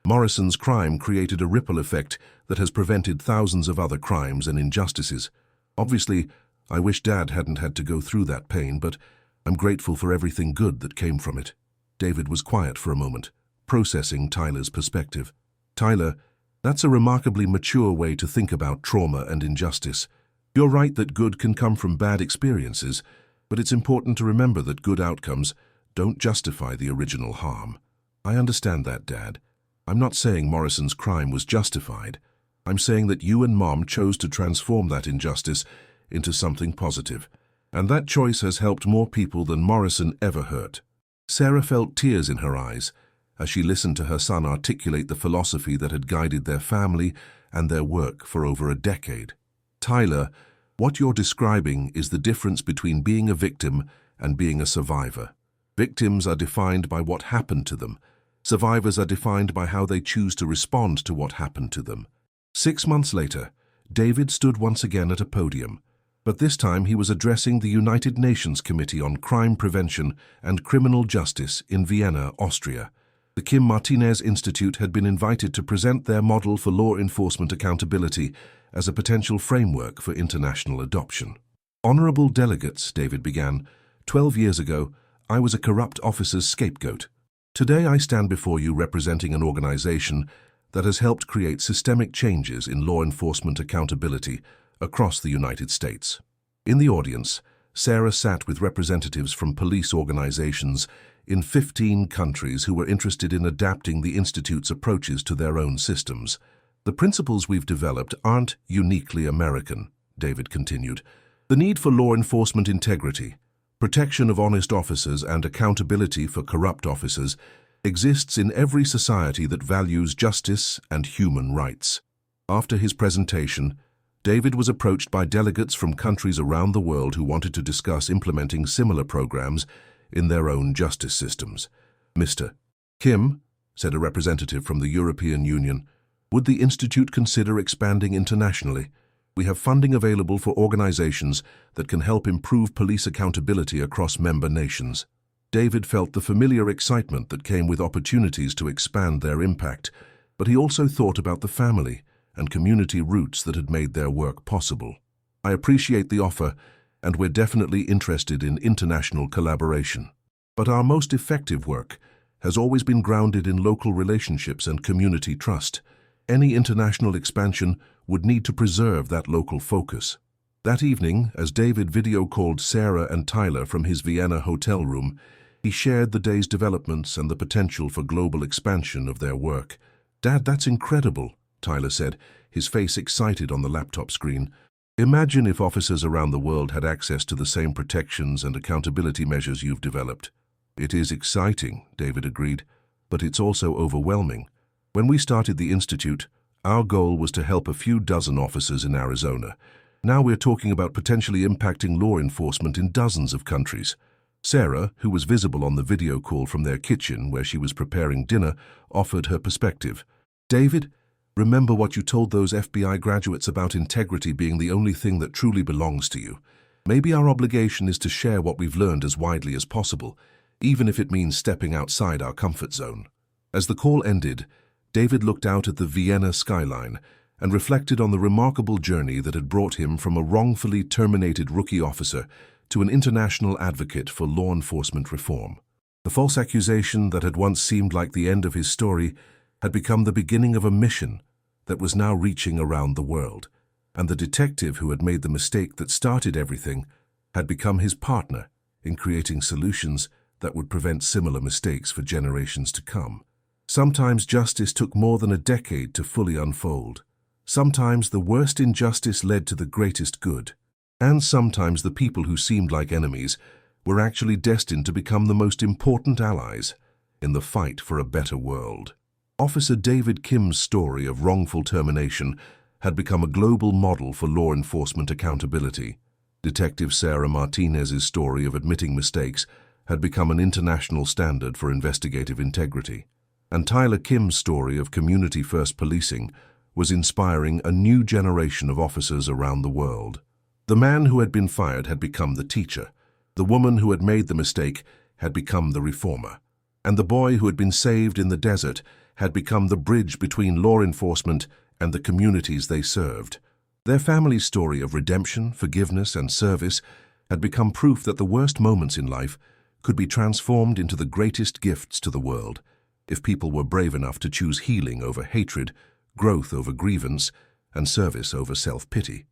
"Morrison's crime created a ripple effect that has prevented thousands of other crimes and injustices. Obviously, I wish Dad hadn't had to go through that pain, but I'm grateful for everything good that came from it." David was quiet for a moment, processing Tyler's perspective. "Tyler, that's a remarkably mature way to think about trauma and injustice. You're right that good can come from bad experiences, but it's important to remember that good outcomes don't justify the original harm." "I understand that, Dad. I'm not saying Morrison's crime was justified. I'm saying that you and Mom chose to transform that injustice into something positive, and that choice has helped more people than Morrison ever hurt." Sarah felt tears in her eyes as she listened to her son articulate the philosophy that had guided their family and their work for over a decade. "Tyler, what you're describing is the difference between being a victim and being a survivor. Victims are defined by what happened to them. Survivors are defined by how they choose to respond to what happened to them. 6 months later, David stood once again at a podium, but this time he was addressing the United Nations Committee on Crime Prevention and Criminal Justice in Vienna, Austria. The Kim Martinez Institute had been invited to present their model for law enforcement accountability as a potential framework for international adoption. "Honorable delegates," David began, "12 years ago, I was a corrupt officer's scapegoat. Today I stand before you representing an organization that has helped create systemic changes in law enforcement accountability across the United States." In the audience, Sarah sat with representatives from police organizations in 15 countries who were interested in adapting the Institute's approaches to their own systems. "The principles we've developed aren't uniquely American," David continued. "The need for law enforcement integrity, protection of honest officers, and accountability for corrupt officers exists in every society that values justice and human rights." After his presentation, David was approached by delegates from countries around the world who wanted to discuss implementing similar programs in their own justice systems. "Mr. Kim," said a representative from the European Union, "would the Institute consider expanding internationally? We have funding available for organizations that can help improve police accountability across member nations." David felt the familiar excitement that came with opportunities to expand their impact, but he also thought about the family and community roots that had made their work possible. "I appreciate the offer, and we're definitely interested in international collaboration. But our most effective work has always been grounded in local relationships and community trust. Any international expansion would need to preserve that local focus." That evening, as David video-called Sarah and Tyler from his Vienna hotel room, he shared the day's developments and the potential for global expansion of their work. "Dad, that's incredible," Tyler said, his face excited on the laptop screen. "Imagine if officers around the world had access to the same protections and accountability measures you've developed." "It is exciting," David agreed, "but it's also overwhelming. When we started the Institute, our goal was to help a few dozen officers in Arizona. Now we're talking about potentially impacting law enforcement in dozens of countries." Sarah, who was visible on the video call from their kitchen where she was preparing dinner, offered her perspective. "David, remember what you told those FBI graduates about integrity being the only thing that truly belongs to you. Maybe our obligation is to share what we've learned as widely as possible, even if it means stepping outside our comfort zone." As the call ended, David looked out at the Vienna skyline and reflected on the remarkable journey that had brought him from a wrongfully terminated rookie officer to an international advocate for law enforcement reform. The false accusation that had once seemed like the end of his story had become the beginning of a mission that was now reaching around the world, and the detective who had made the mistake that started everything had become his partner in creating solutions that would prevent similar mistakes for generations to come. Sometimes justice took more than a decade to fully unfold. Sometimes the worst injustice led to the greatest good. And sometimes the people who seemed like enemies were actually destined to become the most important allies in the fight for a better world. Officer David Kim's story of wrongful termination had become a global model for law enforcement accountability. Detective Sarah Martinez's story of admitting mistakes had become an international standard for investigative integrity. And Tyler Kim's story of community-first policing was inspiring a new generation of officers around the world. The man who had been fired had become the teacher. The woman who had made the mistake had become the reformer. And the boy who had been saved in the desert had become the bridge between law enforcement and the communities they served. Their family's story of redemption, forgiveness, and service had become proof that the worst moments in life could be transformed into the greatest gifts to the world if people were brave enough to choose healing over hatred, growth over grievance, and service over self-pity.